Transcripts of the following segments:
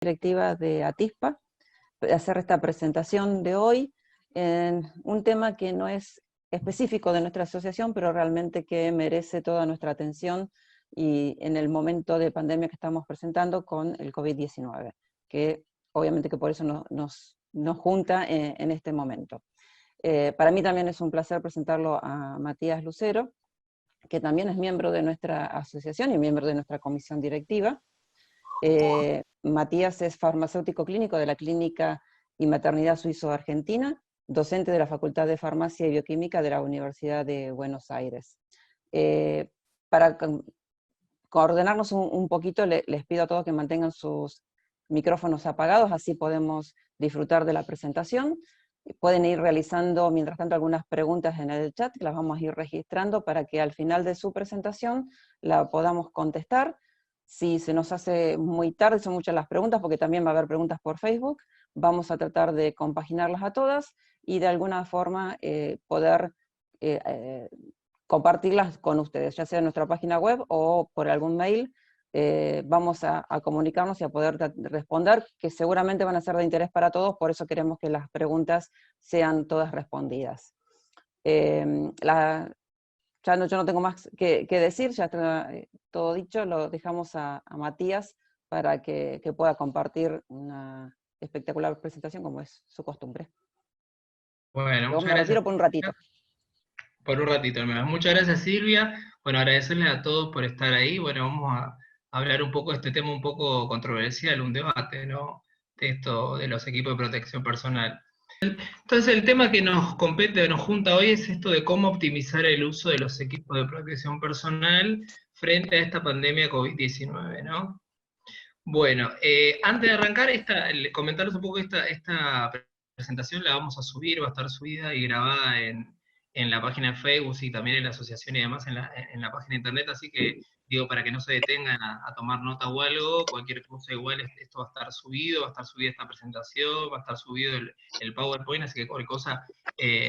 directiva de ATISPA, de hacer esta presentación de hoy en un tema que no es específico de nuestra asociación, pero realmente que merece toda nuestra atención y en el momento de pandemia que estamos presentando con el COVID-19, que obviamente que por eso nos junta en este momento. Para mí también es un placer presentarlo a Matías Lucero, que también es miembro de nuestra asociación y miembro de nuestra comisión directiva. Matías es farmacéutico clínico de la Clínica y Maternidad Suizo-Argentina, docente de la Facultad de Farmacia y Bioquímica de la Universidad de Buenos Aires. Para coordenarnos un poquito, les pido a todos que mantengan sus micrófonos apagados, así podemos disfrutar de la presentación. Pueden ir realizando, mientras tanto, algunas preguntas en el chat, que las vamos a ir registrando para que al final de su presentación la podamos contestar. Si se nos hace muy tarde, son muchas las preguntas, porque también va a haber preguntas por Facebook, vamos a tratar de compaginarlas a todas y de alguna forma poder compartirlas con ustedes, ya sea en nuestra página web o por algún mail. Vamos a comunicarnos y a poder responder, que seguramente van a ser de interés para todos, por eso queremos que las preguntas sean todas respondidas. Yo no tengo más que decir, ya está todo dicho, lo dejamos a Matías para que pueda compartir una espectacular presentación como es su costumbre. Bueno, Luego muchas me gracias. retiro por un ratito. Por un ratito al menos. Muchas gracias, Silvia. Bueno, agradecerles a todos por estar ahí. Bueno, vamos a hablar un poco de este tema un poco controversial, un debate, ¿no? De esto de los equipos de protección personal. Entonces, el tema que nos compete, nos junta hoy es esto de cómo optimizar el uso de los equipos de protección personal frente a esta pandemia COVID-19, ¿no? Bueno, antes de arrancar, comentarles un poco esta presentación la vamos a subir, va a estar subida y grabada en la página de Facebook y también en la asociación y además en la página de internet, así que digo, para que no se detengan a tomar nota o algo, cualquier cosa igual, esto va a estar subido, va a estar subida esta presentación, va a estar subido el PowerPoint, así que cualquier cosa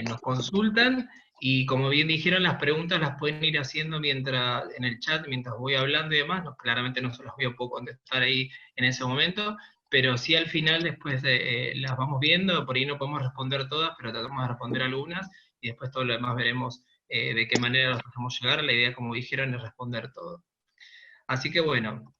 nos consultan. Y como bien dijeron, las preguntas las pueden ir haciendo en el chat, mientras voy hablando y demás. Claramente no se las voy a poder contestar ahí en ese momento, pero sí al final después las vamos viendo, por ahí no podemos responder todas, pero tratamos de responder algunas, y después todo lo demás veremos de qué manera los dejamos llegar. La idea, como dijeron, es responder todo. Así que bueno,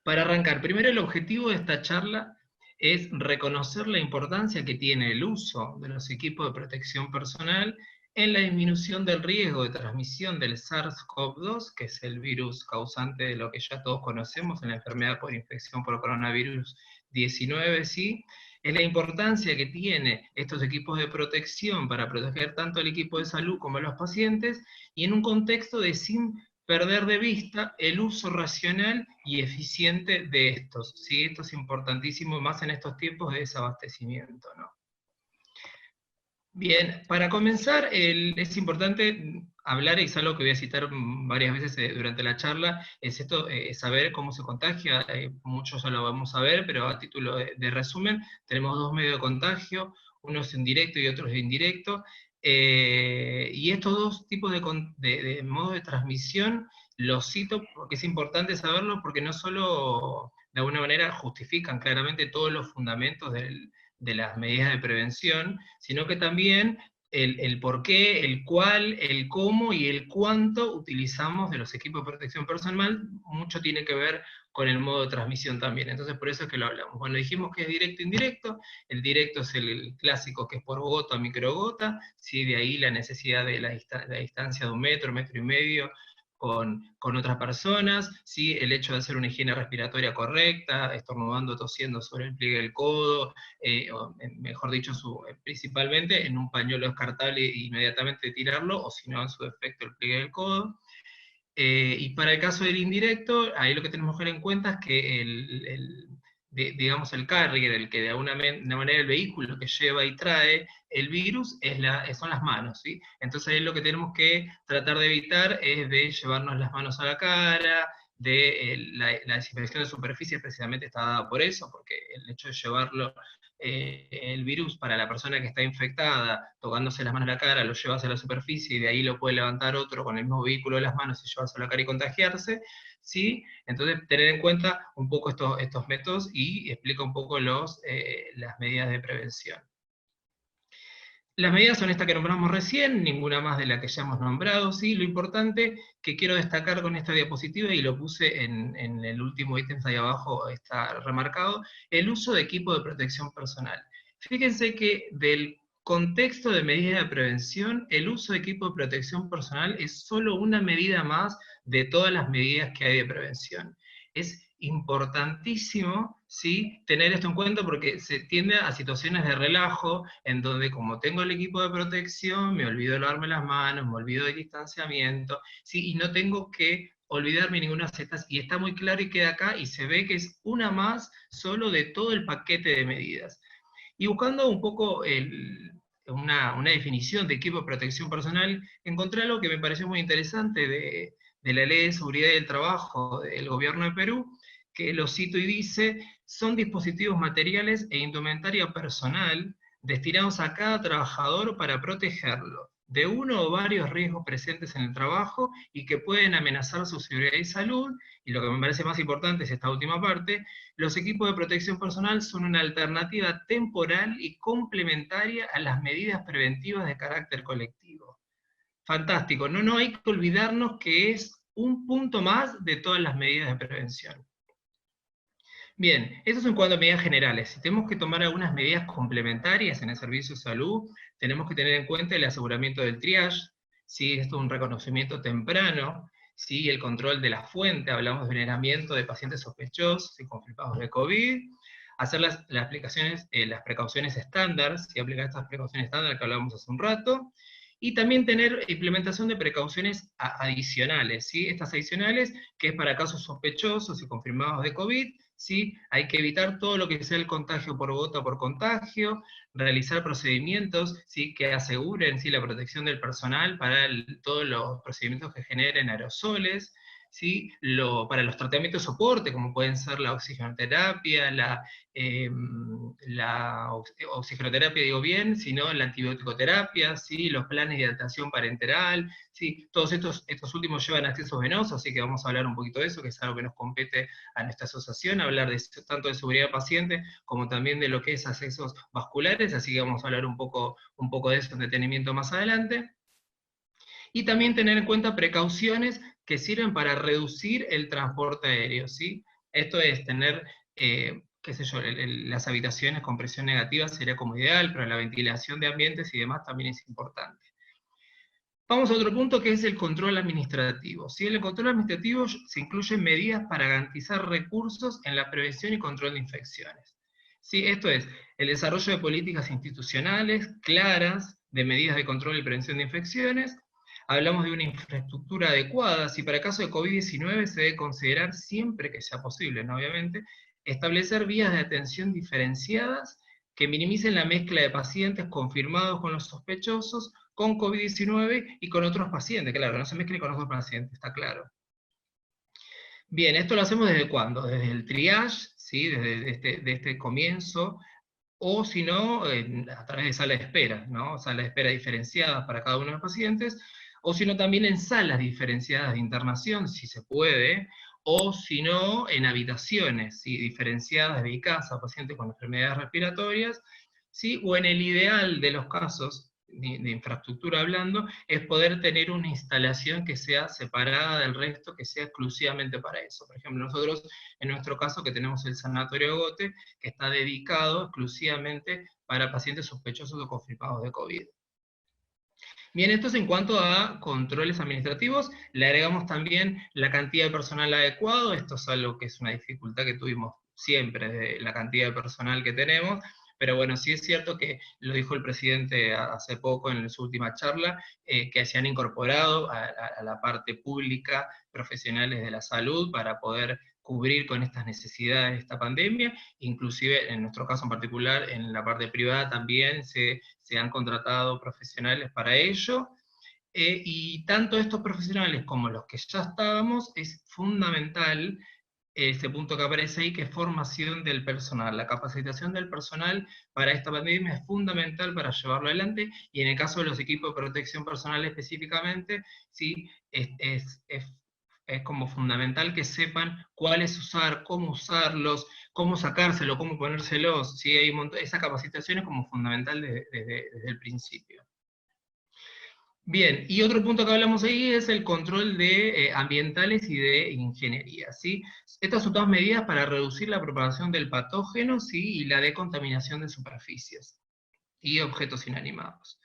para arrancar, primero el objetivo de esta charla es reconocer la importancia que tiene el uso de los equipos de protección personal en la disminución del riesgo de transmisión del SARS-CoV-2, que es el virus causante de lo que ya todos conocemos en la enfermedad por infección por coronavirus 19, ¿sí? Es la importancia que tiene estos equipos de protección para proteger tanto al equipo de salud como a los pacientes, y en un contexto de sin perder de vista el uso racional y eficiente de estos, ¿sí? Esto es importantísimo, más en estos tiempos de desabastecimiento, ¿no? Bien, para comenzar, es importante hablar, y es algo que voy a citar varias veces durante la charla, es esto, saber cómo se contagia. Muchos ya lo vamos a ver, pero a título de resumen, tenemos dos medios de contagio, uno es en directo y otro es indirecto, y estos dos tipos de modos de transmisión los cito porque es importante saberlo, porque no solo de alguna manera justifican claramente todos los fundamentos de las medidas de prevención, sino que también el por qué, el cuál, el cómo y el cuánto utilizamos de los equipos de protección personal, mucho tiene que ver con el modo de transmisión también. Entonces por eso es que lo hablamos. Bueno, dijimos que es directo e indirecto. El directo es el clásico, que es por gota o microgota, ¿sí? De ahí la necesidad de la distancia de 1 metro, 1,5 metros, con otras personas, ¿sí? El hecho de hacer una higiene respiratoria correcta, estornudando, tosiendo sobre el pliegue del codo, o mejor dicho, principalmente en un pañuelo descartable e inmediatamente tirarlo, o si no, en su defecto, el pliegue del codo. Y para el caso del indirecto, ahí lo que tenemos que tener en cuenta es que digamos, el carrier, el que de alguna manera el vehículo que lleva y trae el virus, son las manos, ¿sí? Entonces ahí lo que tenemos que tratar de evitar es de llevarnos las manos a la cara, la desinfección de superficie precisamente está dada por eso, porque el hecho de llevarlo el virus para la persona que está infectada, tocándose las manos a la cara, lo lleva hacia la superficie y de ahí lo puede levantar otro con el mismo vehículo de las manos y llevarse a la cara y contagiarse, ¿sí? Entonces tener en cuenta un poco estos métodos y explica un poco las medidas de prevención. Las medidas son estas que nombramos recién, ninguna más de la que ya hemos nombrado, ¿sí? Lo importante que quiero destacar con esta diapositiva, y lo puse en el último ítem ahí abajo, está remarcado, el uso de equipo de protección personal. Fíjense que del contexto de medidas de prevención, el uso de equipo de protección personal es solo una medida más de todas las medidas que hay de prevención. Es importantísimo, ¿sí?, tener esto en cuenta porque se tiende a situaciones de relajo, en donde como tengo el equipo de protección, me olvido de lavarme las manos, me olvido del distanciamiento, ¿sí?, y no tengo que olvidarme ninguna de estas, y está muy claro y queda acá, y se ve que es una más solo de todo el paquete de medidas. Y buscando un poco una definición de equipo de protección personal, encontré algo que me pareció muy interesante de la Ley de Seguridad del Trabajo del Gobierno de Perú, que lo cito y dice: son dispositivos materiales e indumentaria personal destinados a cada trabajador para protegerlo de uno o varios riesgos presentes en el trabajo y que pueden amenazar su seguridad y salud. Y lo que me parece más importante es esta última parte: los equipos de protección personal son una alternativa temporal y complementaria a las medidas preventivas de carácter colectivo. Fantástico, no hay que olvidarnos que es un punto más de todas las medidas de prevención. Bien, eso es en cuanto a medidas generales. Si tenemos que tomar algunas medidas complementarias en el servicio de salud, tenemos que tener en cuenta el aseguramiento del triage, ¿sí? Esto es un reconocimiento temprano, ¿sí? El control de la fuente, hablamos de veneramiento de pacientes sospechosos y confirmados de COVID, hacer las aplicaciones, las precauciones estándar, ¿sí? Aplicar estas precauciones estándar que hablábamos hace un rato, y también tener implementación de precauciones adicionales, ¿sí? Estas adicionales, que es para casos sospechosos y confirmados de COVID, ¿sí? Hay que evitar todo lo que sea el contagio por gota por contagio, realizar procedimientos, ¿sí?, que aseguren, ¿sí?, la protección del personal para todos los procedimientos que generen aerosoles, ¿sí? Para los tratamientos de soporte, como pueden ser la oxigenoterapia, la oxigenoterapia, digo bien, sino la antibioticoterapia, ¿sí?, los planes de hidratación parenteral, ¿sí? Todos estos últimos llevan accesos venosos, así que vamos a hablar un poquito de eso, que es algo que nos compete a nuestra asociación, hablar tanto de seguridad paciente como también de lo que es accesos vasculares, así que vamos a hablar un poco de eso en detenimiento más adelante. Y también tener en cuenta precauciones que sirven para reducir el transporte aéreo, ¿sí? Esto es tener, qué sé yo, las habitaciones con presión negativa sería como ideal, pero la ventilación de ambientes y demás también es importante. Vamos a otro punto, que es el control administrativo, ¿sí? En el control administrativo se incluyen medidas para garantizar recursos en la prevención y control de infecciones, ¿sí? Esto es el desarrollo de políticas institucionales claras, de medidas de control y prevención de infecciones. Hablamos de una infraestructura adecuada, si para caso de COVID-19 se debe considerar, siempre que sea posible, ¿no?, obviamente, establecer vías de atención diferenciadas que minimicen la mezcla de pacientes confirmados con los sospechosos, con COVID-19 y con otros pacientes, claro, no se mezclen con otros pacientes, está claro. Bien, ¿esto lo hacemos desde cuándo? Desde el triage, ¿sí?, desde este comienzo, o si no, a través de salas de espera, ¿no? Salas de espera diferenciadas para cada uno de los pacientes, o si no también en salas diferenciadas de internación, si se puede, o si no, en habitaciones, ¿sí?, diferenciadas dedicadas a pacientes con enfermedades respiratorias, ¿sí? O en el ideal de los casos, de infraestructura hablando, es poder tener una instalación que sea separada del resto, que sea exclusivamente para eso. Por ejemplo, nosotros, en nuestro caso, que tenemos el Sanatorio Gote, que está dedicado exclusivamente para pacientes sospechosos o confirmados de COVID. Bien, esto es en cuanto a controles administrativos. Le agregamos también la cantidad de personal adecuado. Esto es algo que es una dificultad que tuvimos siempre, de la cantidad de personal que tenemos, pero bueno, sí es cierto que lo dijo el presidente hace poco en su última charla, que se han incorporado a la parte pública profesionales de la salud para poder cubrir con estas necesidades de esta pandemia. Inclusive en nuestro caso en particular, en la parte privada también se han contratado profesionales para ello, y tanto estos profesionales como los que ya estábamos, es fundamental ese punto que aparece ahí, que es formación del personal. La capacitación del personal para esta pandemia es fundamental para llevarlo adelante, y en el caso de los equipos de protección personal específicamente, sí, es como fundamental que sepan cuáles usar, cómo usarlos, cómo sacárselo, cómo ponérselos, ¿sí? Esa capacitación es como fundamental desde el principio. Bien, y otro punto que hablamos ahí es el control de ambientales y de ingeniería, ¿sí? Estas son todas medidas para reducir la propagación del patógeno, ¿sí? Y la decontaminación de superficies y objetos inanimados.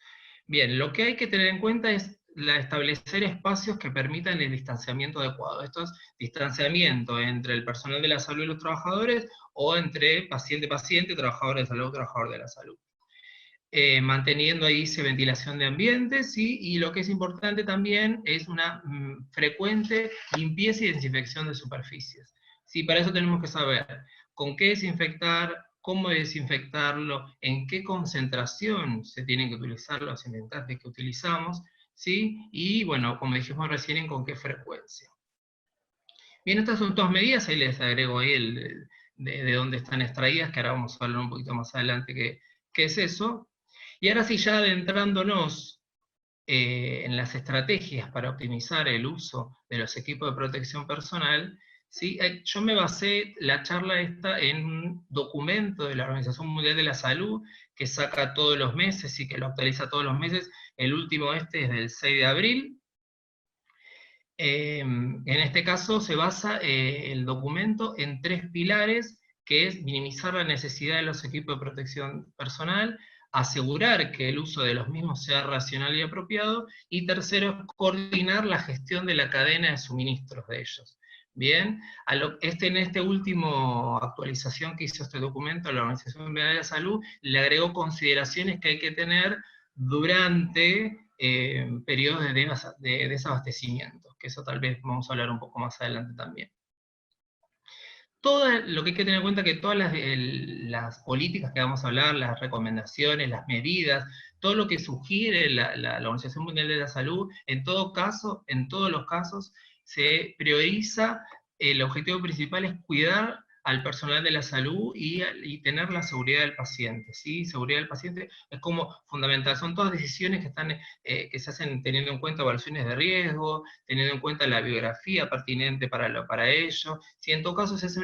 Bien, lo que hay que tener en cuenta es establecer espacios que permitan el distanciamiento adecuado. Esto es distanciamiento entre el personal de la salud y los trabajadores, o entre paciente-paciente, trabajador de salud, trabajador de la salud. Manteniendo ahí esa ventilación de ambientes, ¿sí? Y lo que es importante también es una frecuente limpieza y desinfección de superficies. ¿Sí? Para eso tenemos que saber con qué desinfectar, cómo desinfectarlo, en qué concentración se tienen que utilizar los desinfectantes que utilizamos, ¿sí? Y bueno, como dijimos recién, en con qué frecuencia. Bien, estas son todas medidas, ahí les agrego ahí de dónde están extraídas, que ahora vamos a hablar un poquito más adelante qué es eso. Y ahora sí, ya adentrándonos en las estrategias para optimizar el uso de los equipos de protección personal, ¿sí? Yo me basé la charla esta en un documento de la Organización Mundial de la Salud, que saca todos los meses y que lo actualiza todos los meses. El último es del 6 de abril. En este caso se basa el documento en 3 pilares, que es minimizar la necesidad de los equipos de protección personal, asegurar que el uso de los mismos sea racional y apropiado, y tercero, coordinar la gestión de la cadena de suministros de ellos. Bien, en este último actualización que hizo este documento, la Organización Mundial de la Salud le agregó consideraciones que hay que tener durante periodos de desabastecimiento, que eso tal vez vamos a hablar un poco más adelante también. Todo lo que hay que tener en cuenta, que todas las políticas que vamos a hablar, las recomendaciones, las medidas, todo lo que sugiere la Organización Mundial de la Salud, en todo caso, en todos los casos, se prioriza, el objetivo principal es cuidar al personal de la salud y tener la seguridad del paciente, ¿sí? Seguridad del paciente es como fundamental, son todas decisiones que se hacen teniendo en cuenta evaluaciones de riesgo, teniendo en cuenta la biografía pertinente para ello. Si en todo caso se hace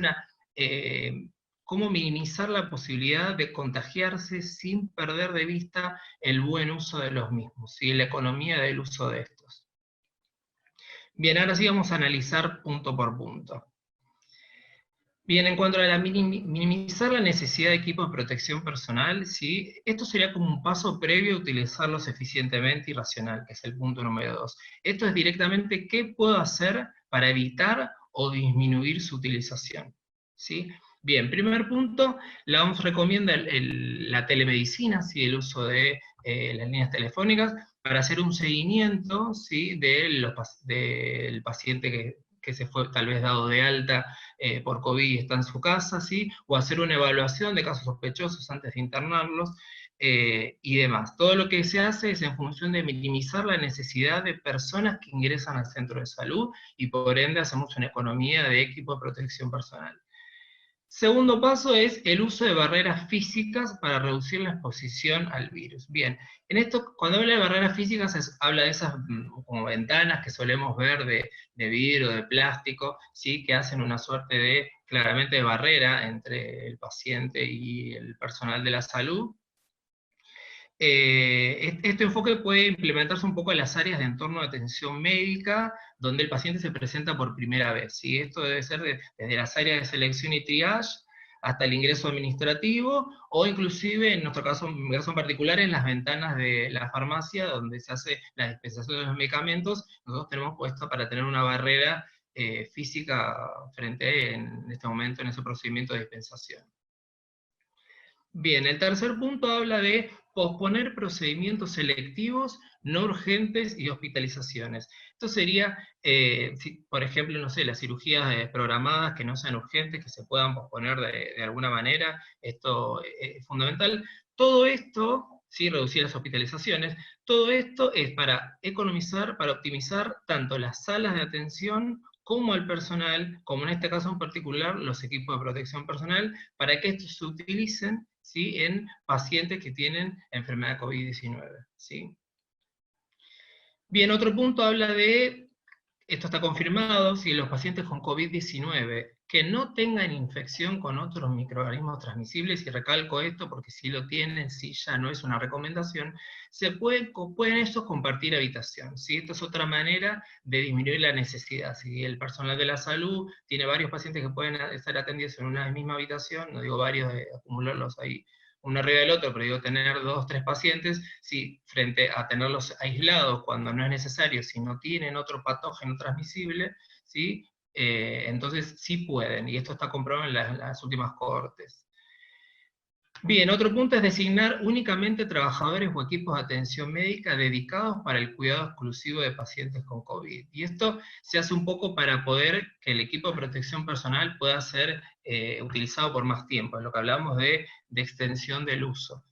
cómo minimizar la posibilidad de contagiarse sin perder de vista el buen uso de los mismos, ¿sí? La economía del uso de estos. Bien, ahora sí vamos a analizar punto por punto. Bien, en cuanto a minimizar la necesidad de equipos de protección personal, ¿sí? Esto sería como un paso previo a utilizarlos eficientemente y racional, que es el punto número 2. Esto es directamente qué puedo hacer para evitar o disminuir su utilización, ¿sí? Bien, primer punto, la OMS recomienda la telemedicina, ¿sí? El uso de las líneas telefónicas para hacer un seguimiento, ¿sí? Del paciente que se fue tal vez dado de alta por COVID y está en su casa, ¿sí? O hacer una evaluación de casos sospechosos antes de internarlos, y demás. Todo lo que se hace es en función de minimizar la necesidad de personas que ingresan al centro de salud, y por ende hacemos una economía de equipo de protección personal. Segundo paso es el uso de barreras físicas para reducir la exposición al virus. Bien, en esto, cuando habla de barreras físicas, habla de esas como ventanas que solemos ver de vidrio, de plástico, ¿sí? Que hacen una suerte claramente, de barrera entre el paciente y el personal de la salud. Este enfoque puede implementarse un poco en las áreas de entorno de atención médica, donde el paciente se presenta por primera vez, ¿sí? Esto debe ser desde las áreas de selección y triage hasta el ingreso administrativo, o inclusive, en nuestro caso, en mi caso en particular, en las ventanas de la farmacia, donde se hace la dispensación de los medicamentos. Nosotros tenemos puesto para tener una barrera física frente, en este momento, en ese procedimiento de dispensación. Bien, el tercer punto habla de posponer procedimientos selectivos, no urgentes y hospitalizaciones. Esto sería, por ejemplo, no sé, las cirugías programadas que no sean urgentes, que se puedan posponer de alguna manera. Esto es fundamental. Todo esto, sí, reducir las hospitalizaciones, todo esto es para economizar, para optimizar tanto las salas de atención como al personal, como en este caso en particular, los equipos de protección personal, para que estos se utilicen, ¿sí?, en pacientes que tienen enfermedad COVID-19, ¿sí? Bien, otro punto habla de, esto está confirmado, si los pacientes con COVID-19 que no tengan infección con otros microorganismos transmisibles, y recalco esto porque si lo tienen, sí ya no es una recomendación, pueden estos compartir habitación, ¿sí? Esto es otra manera de disminuir la necesidad. Si el personal de la salud tiene varios pacientes que pueden estar atendidos en una misma habitación, no digo varios de acumularlos ahí uno arriba del otro, pero digo tener 2 o 3 pacientes, si frente a tenerlos aislados cuando no es necesario, si no tienen otro patógeno transmisible, ¿sí? Entonces sí pueden, y esto está comprobado en las últimas cohortes. Bien, otro punto es designar únicamente trabajadores o equipos de atención médica dedicados para el cuidado exclusivo de pacientes con COVID. Y esto se hace un poco para poder que el equipo de protección personal pueda ser utilizado por más tiempo, es lo que hablamos de extensión del uso.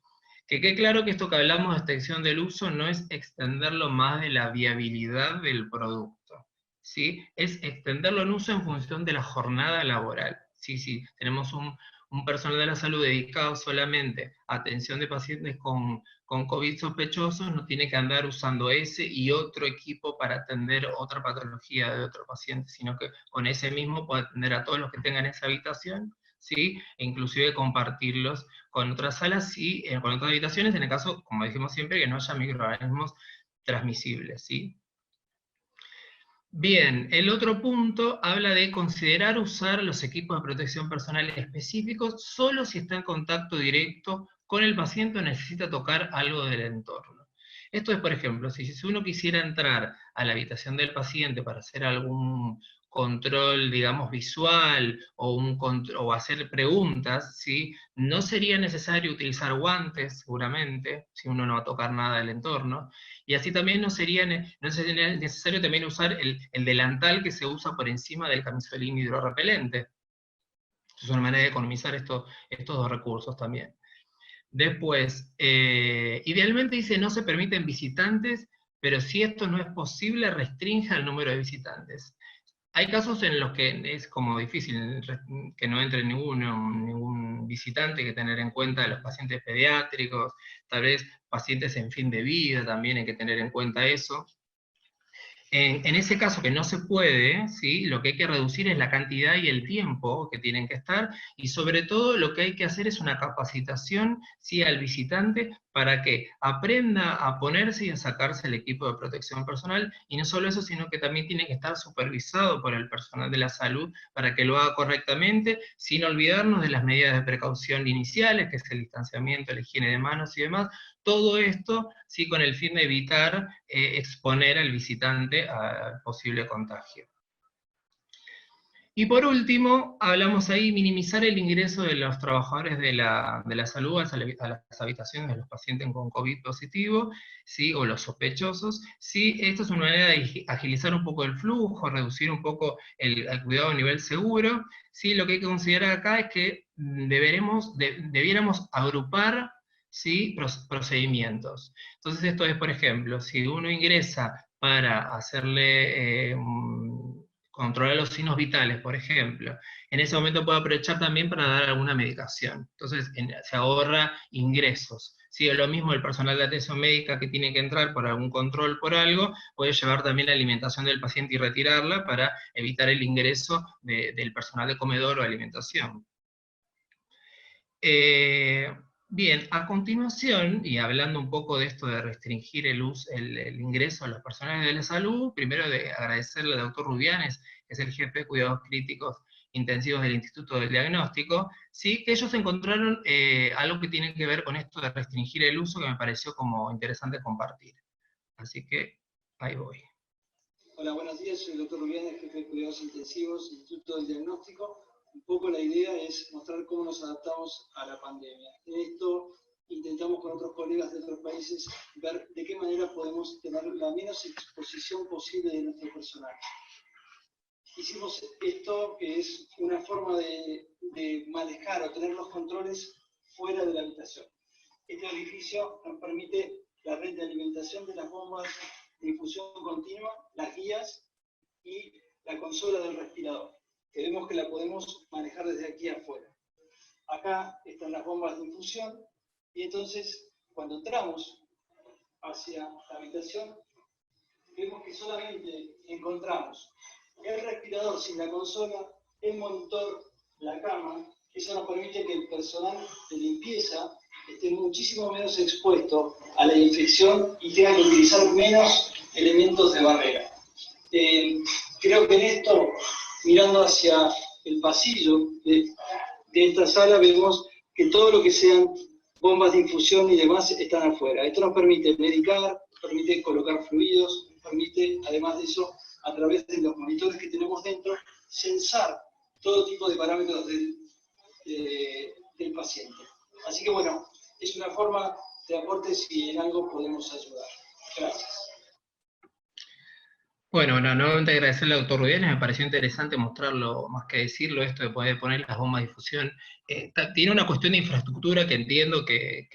Que quede claro que esto que hablamos de extensión del uso no es extenderlo más de la viabilidad del producto, ¿sí? Es extenderlo en uso en función de la jornada laboral. Sí, tenemos un personal de la salud dedicado solamente a atención de pacientes con COVID sospechosos, no tiene que andar usando ese y otro equipo para atender otra patología de otro paciente, sino que con ese mismo puede atender a todos los que tengan esa habitación, ¿sí? E inclusive compartirlos con otras salas y con otras habitaciones, en el caso, como dijimos siempre, que no haya microorganismos transmisibles, ¿sí? Bien, el otro punto habla de considerar usar los equipos de protección personal específicos solo si está en contacto directo con el paciente o necesita tocar algo del entorno. Esto es, por ejemplo, si uno quisiera entrar a la habitación del paciente para hacer algún control, digamos, visual o hacer preguntas, ¿sí? No sería necesario utilizar guantes, seguramente, si uno no va a tocar nada del entorno, y así también no sería necesario también usar el delantal que se usa por encima del camisolín hidrorrepelente. Es una manera de economizar estos 2 recursos también. Después, idealmente dice no se permiten visitantes, pero si esto no es posible, restringe el número de visitantes. Hay casos en los que es como difícil que no entre ningún visitante, hay que tener en cuenta los pacientes pediátricos, tal vez pacientes en fin de vida, también hay que tener en cuenta eso. En ese caso que no se puede, ¿sí? Lo que hay que reducir es la cantidad y el tiempo que tienen que estar, y sobre todo lo que hay que hacer es una capacitación, ¿sí?, al visitante para que aprenda a ponerse y a sacarse el equipo de protección personal, y no solo eso, sino que también tiene que estar supervisado por el personal de la salud para que lo haga correctamente, sin olvidarnos de las medidas de precaución iniciales, que es el distanciamiento, la higiene de manos y demás. Todo esto, sí, con el fin de evitar exponer al visitante al posible contagio. Y por último, hablamos ahí, minimizar el ingreso de los trabajadores de la salud a las habitaciones de los pacientes con COVID positivo, ¿sí?, o los sospechosos. ¿Sí? Esto es una manera de agilizar un poco el flujo, reducir un poco el cuidado a nivel seguro. ¿Sí? Lo que hay que considerar acá es que debiéramos agrupar, ¿sí?, procedimientos. Entonces esto es, por ejemplo, si uno ingresa para hacerle controlar los signos vitales, por ejemplo, en ese momento puede aprovechar también para dar alguna medicación. Entonces se ahorra ingresos. ¿Sí? Lo mismo el personal de atención médica que tiene que entrar por algún control por algo, puede llevar también la alimentación del paciente y retirarla para evitar el ingreso del personal de comedor o alimentación. Bien, a continuación, y hablando un poco de esto de restringir el ingreso a los personales de la salud, primero de agradecerle al doctor Rubianes, que es el jefe de cuidados críticos intensivos del Instituto del Diagnóstico, ¿sí?, que ellos encontraron algo que tiene que ver con esto de restringir el uso, que me pareció como interesante compartir. Así que ahí voy. Hola, buenos días, soy el doctor Rubianes, jefe de cuidados intensivos, Instituto del Diagnóstico. Un poco la idea es mostrar cómo nos adaptamos a la pandemia. En esto intentamos con otros colegas de otros países ver de qué manera podemos tener la menos exposición posible de nuestro personal. Hicimos esto, que es una forma de manejar o tener los controles fuera de la habitación. Este edificio nos permite la red de alimentación de las bombas de infusión continua, las guías y la consola del respirador, que vemos que la podemos manejar desde aquí afuera. Acá están las bombas de infusión, y entonces cuando entramos hacia la habitación, vemos que solamente encontramos el respirador sin la consola, el monitor, la cama. Eso nos permite que el personal de limpieza esté muchísimo menos expuesto a la infección y tenga que utilizar menos elementos de barrera. Creo que en esto, mirando hacia el pasillo de esta sala, vemos que todo lo que sean bombas de infusión y demás están afuera. Esto nos permite medicar, permite colocar fluidos, permite, además de eso, a través de los monitores que tenemos dentro, censar todo tipo de parámetros del paciente. Así que bueno, es una forma de aporte si en algo podemos ayudar. Gracias. Bueno, nuevamente agradecerle al doctor Rubiales, me pareció interesante mostrarlo, más que decirlo, esto de poder poner las bombas de difusión. Tiene una cuestión de infraestructura que entiendo que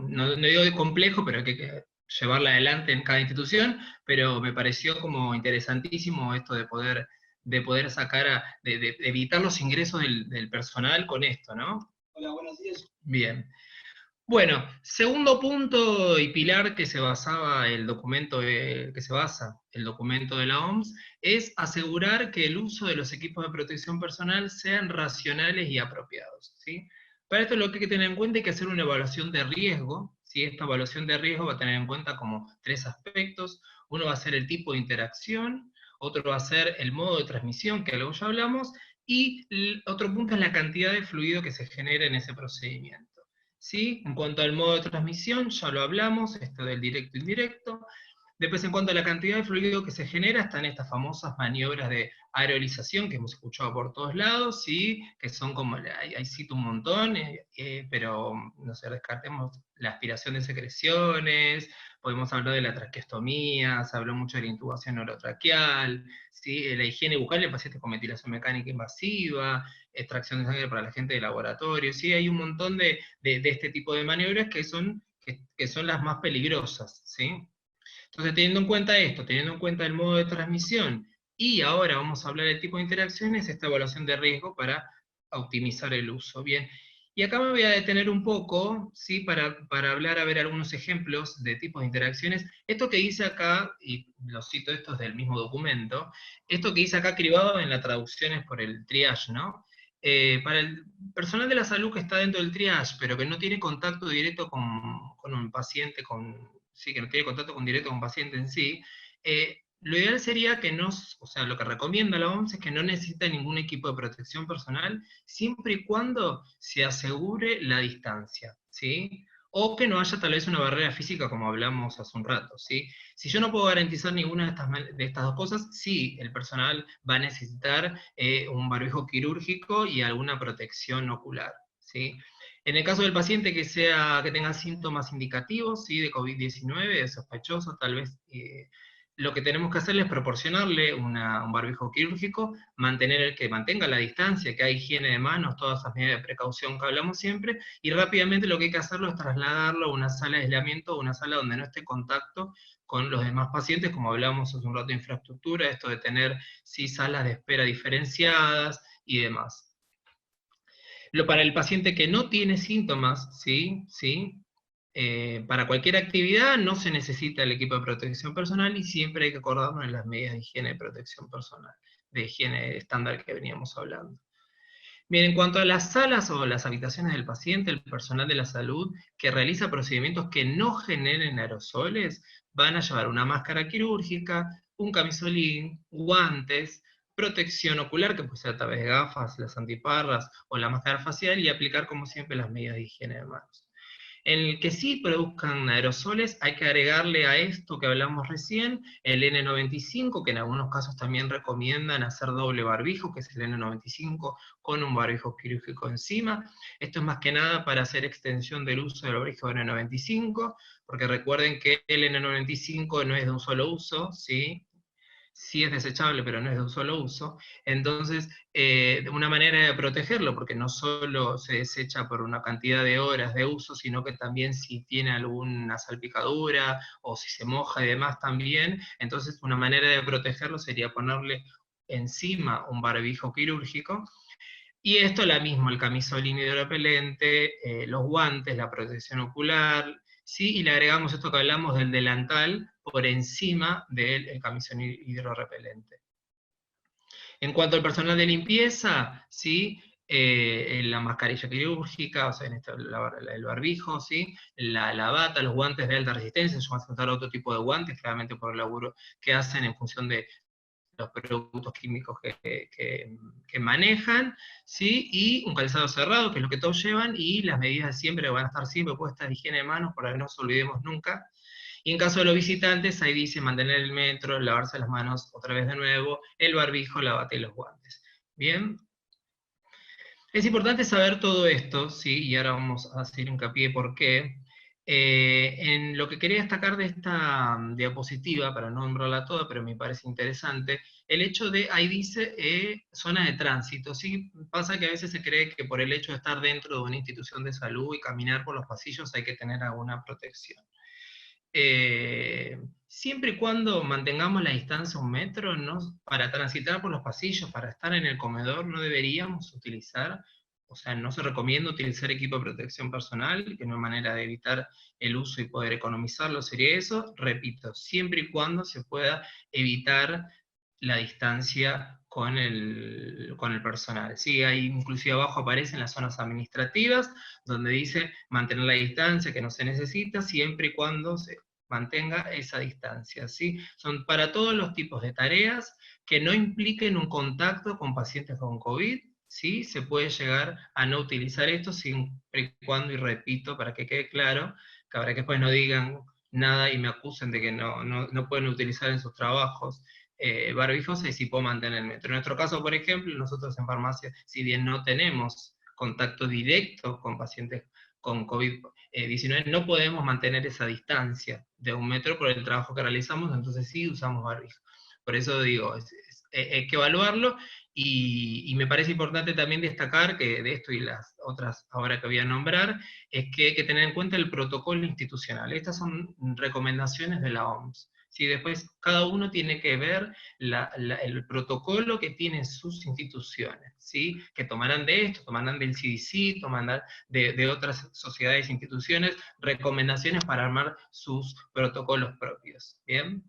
no digo de complejo, pero que hay que llevarla adelante en cada institución, pero me pareció como interesantísimo esto de poder sacar, de evitar los ingresos del personal con esto, ¿no? Hola, buenos días. Bien. Bueno, segundo punto y pilar que se basaba el documento, el documento de la OMS, es asegurar que el uso de los equipos de protección personal sean racionales y apropiados, ¿sí? Para esto lo que hay que tener en cuenta es que hacer una evaluación de riesgo, ¿sí? Esta evaluación de riesgo va a tener en cuenta como 3 aspectos. Uno va a ser el tipo de interacción, otro va a ser el modo de transmisión, que luego ya hablamos, y otro punto es la cantidad de fluido que se genera en ese procedimiento. ¿Sí? En cuanto al modo de transmisión, ya lo hablamos, esto del directo e indirecto. Después, en cuanto a la cantidad de fluido que se genera, están estas famosas maniobras de aerolización que hemos escuchado por todos lados, ¿sí? Que son como, hay cito un montón, pero no sé, descartemos la aspiración de secreciones, podemos hablar de la traqueostomía, se habló mucho de la intubación orotraqueal, ¿sí? La higiene bucal de pacientes con ventilación mecánica invasiva, extracción de sangre para la gente de laboratorio, ¿sí? Hay un montón de este tipo de maniobras que son las más peligrosas, ¿sí? Entonces, teniendo en cuenta esto, teniendo en cuenta el modo de transmisión, y ahora vamos a hablar del tipo de interacciones, esta evaluación de riesgo para optimizar el uso. Bien, y acá me voy a detener un poco, ¿sí? Para hablar, a ver algunos ejemplos de tipos de interacciones. Esto que dice acá, y lo cito, esto es del mismo documento, esto que dice acá cribado en la traducción es por el triage, ¿no? Para el personal de la salud que está dentro del triage, pero que no tiene contacto directo con un paciente, sí, que no tiene contacto directo con paciente en sí, lo ideal sería que lo que recomienda la OMS es que no necesita ningún equipo de protección personal, siempre y cuando se asegure la distancia, ¿sí? O que no haya tal vez una barrera física como hablamos hace un rato, ¿sí? Si yo no puedo garantizar ninguna de estas dos cosas, sí, el personal va a necesitar un barbijo quirúrgico y alguna protección ocular, ¿sí? En el caso del paciente que tenga síntomas indicativos, ¿sí? De COVID-19, sospechoso, tal vez lo que tenemos que hacerle es proporcionarle un barbijo quirúrgico, que mantenga la distancia, que haya higiene de manos, todas esas medidas de precaución que hablamos siempre, y rápidamente lo que hay que hacerlo es trasladarlo a una sala de aislamiento, una sala donde no esté en contacto con los demás pacientes, como hablamos hace un rato de infraestructura, esto de tener sí salas de espera diferenciadas y demás. Para el paciente que no tiene síntomas, ¿sí? Para cualquier actividad no se necesita el equipo de protección personal y siempre hay que acordarnos de las medidas de higiene de protección personal, de higiene estándar que veníamos hablando. Bien, en cuanto a las salas o las habitaciones del paciente, el personal de la salud que realiza procedimientos que no generen aerosoles, van a llevar una máscara quirúrgica, un camisolín, guantes, protección ocular, que puede ser a través de gafas, las antiparras o la máscara facial, y aplicar como siempre las medidas de higiene de manos. En el que sí produzcan aerosoles, hay que agregarle a esto que hablamos recién, el N95, que en algunos casos también recomiendan hacer doble barbijo, que es el N95 con un barbijo quirúrgico encima. Esto es más que nada para hacer extensión del uso del barbijo N95, porque recuerden que el N95 no es de un solo uso, ¿sí? sí es desechable, pero no es de un solo uso. Entonces, una manera de protegerlo, porque no solo se desecha por una cantidad de horas de uso, sino que también si tiene alguna salpicadura, o si se moja y demás también, entonces una manera de protegerlo sería ponerle encima un barbijo quirúrgico. Y esto la mismo, el camisolín hidropelente, los guantes, la protección ocular, ¿sí? Y le agregamos esto que hablamos del delantal por encima del camisolín hidrorrepelente. En cuanto al personal de limpieza, ¿sí? La mascarilla quirúrgica, o sea, el barbijo, ¿sí? La bata, los guantes de alta resistencia, yo voy a tratar otro tipo de guantes, claramente por el laburo que hacen en función de los productos químicos que manejan, ¿sí? Y un calzado cerrado, que es lo que todos llevan, y las medidas siempre van a estar siempre puestas de higiene de manos, para que no nos olvidemos nunca. Y en caso de los visitantes, ahí dice mantener el metro, lavarse las manos otra vez de nuevo, el barbijo, la bata y los guantes. ¿Bien? Es importante saber todo esto, ¿sí? Y ahora vamos a hacer hincapié por qué. En lo que quería destacar de esta diapositiva, para no nombrarla toda, pero me parece interesante, el hecho de, ahí dice, zona de tránsito. Sí, pasa que a veces se cree que por el hecho de estar dentro de una institución de salud y caminar por los pasillos hay que tener alguna protección. Siempre y cuando mantengamos la distancia 1 metro, para transitar por los pasillos, para estar en el comedor, no deberíamos utilizar, o sea, no se recomienda utilizar equipo de protección personal, que no hay manera de evitar el uso y poder economizarlo sería eso. Repito, siempre y cuando se pueda evitar la distancia con el personal. Sí, ahí inclusive abajo aparecen las zonas administrativas, donde dice mantener la distancia que no se necesita, siempre y cuando se mantenga esa distancia, ¿sí? Son para todos los tipos de tareas que no impliquen un contacto con pacientes con COVID, ¿sí? Se puede llegar a no utilizar esto siempre y cuando, y repito, para que quede claro, que ahora que después no digan nada y me acusen de que no pueden utilizar en sus trabajos barbijos, y si puedo mantener el metro. En nuestro caso, por ejemplo, nosotros en farmacia, si bien no tenemos contacto directo con pacientes con COVID-19, no podemos mantener esa distancia de 1 metro por el trabajo que realizamos, entonces sí usamos barbijo. Por eso digo, hay que evaluarlo, y me parece importante también destacar que de esto y las otras ahora que voy a nombrar, es que hay que tener en cuenta el protocolo institucional. Estas son recomendaciones de la OMS. ¿Sí? Después cada uno tiene que ver el protocolo que tienen sus instituciones, ¿sí? Que tomarán de esto, tomarán del CDC, tomarán de otras sociedades e instituciones, recomendaciones para armar sus protocolos propios. ¿Bien?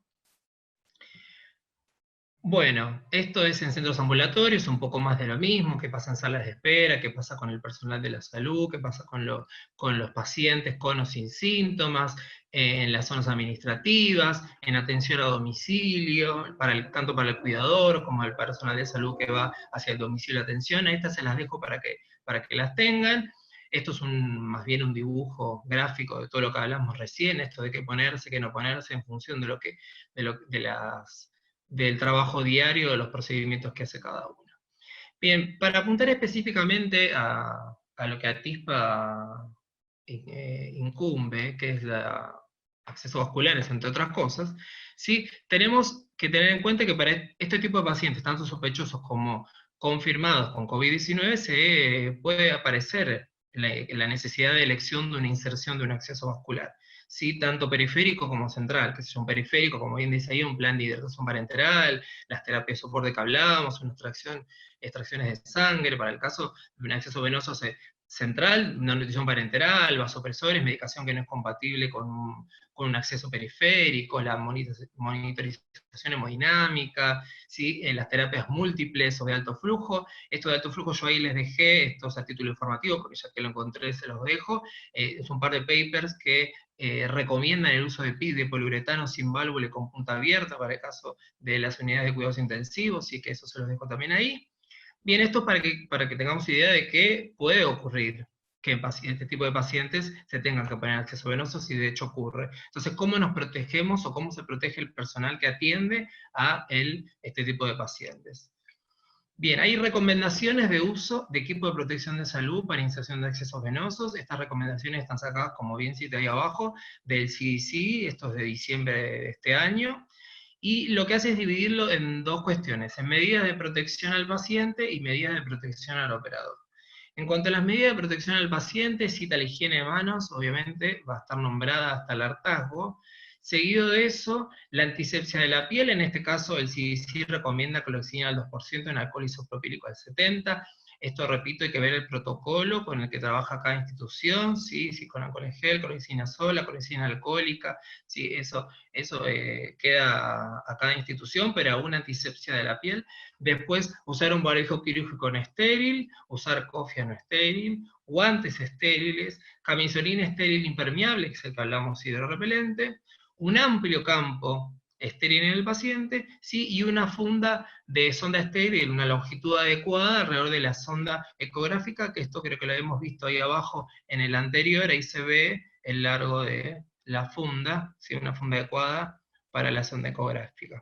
Bueno, esto es en centros ambulatorios, un poco más de lo mismo, qué pasa en salas de espera, qué pasa con el personal de la salud, qué pasa con los pacientes con o sin síntomas, en las zonas administrativas, en atención a domicilio, tanto para el cuidador como el personal de salud que va hacia el domicilio de atención. A estas se las dejo para que las tengan. Esto es más bien un dibujo gráfico de todo lo que hablamos recién, esto de qué ponerse, qué no ponerse, en función del trabajo diario, de los procedimientos que hace cada uno. Bien, para apuntar específicamente a lo que a TISPA incumbe, que es accesos vasculares, entre otras cosas, ¿sí? Tenemos que tener en cuenta que para este tipo de pacientes, tanto sospechosos como confirmados con COVID-19, se puede aparecer la necesidad de elección de una inserción de un acceso vascular. ¿Sí? Tanto periférico como central, que es un periférico, como bien dice ahí, un plan de hidratación parenteral, las terapias de soporte que hablábamos, una extracciones de sangre, para el caso de un acceso venoso central, una nutrición parenteral, vasopresores, medicación que no es compatible con un acceso periférico, la monitorización hemodinámica, ¿sí? Las terapias múltiples o de alto flujo. Esto de alto flujo yo ahí les dejé, esto es a título informativo, porque ya que lo encontré se los dejo, es un par de papers que recomiendan el uso de PID de poliuretano sin válvula y con punta abierta para el caso de las unidades de cuidados intensivos, y que eso se los dejo también ahí. Bien, esto es para que tengamos idea de que puede ocurrir que en este tipo de pacientes se tengan que poner acceso venoso, si de hecho ocurre. Entonces, ¿cómo nos protegemos o cómo se protege el personal que atiende a este tipo de pacientes? Bien, hay recomendaciones de uso de equipo de protección de salud para inserción de accesos venosos. Estas recomendaciones están sacadas, como bien cita ahí abajo, del CDC, esto es de diciembre de este año. y lo que hace es dividirlo en dos cuestiones, en medidas de protección al paciente y medidas de protección al operador. En cuanto a las medidas de protección al paciente, cita la higiene de manos, obviamente va a estar nombrada hasta el hartazgo. Seguido de eso, la antisepsia de la piel, en este caso el CDC recomienda cloroxina al 2% en alcohol isopropílico al 70%. Esto, repito, hay que ver el protocolo con el que trabaja cada institución, ¿sí? Si con alcohol en gel, cloroxina sola, cloroxina alcohólica, ¿sí? Eso queda a cada institución, pero una antisepsia de la piel. Después, usar un barbijo quirúrgico no estéril, usar cofia no estéril, guantes estériles, camisolín estéril impermeable, que es el que hablamos hidrorrepelente, un amplio campo estéril en el paciente, ¿sí? Y una funda de sonda estéril, una longitud adecuada alrededor de la sonda ecográfica, que esto creo que lo hemos visto ahí abajo en el anterior, ahí se ve el largo de la funda, ¿sí? Una funda adecuada para la sonda ecográfica.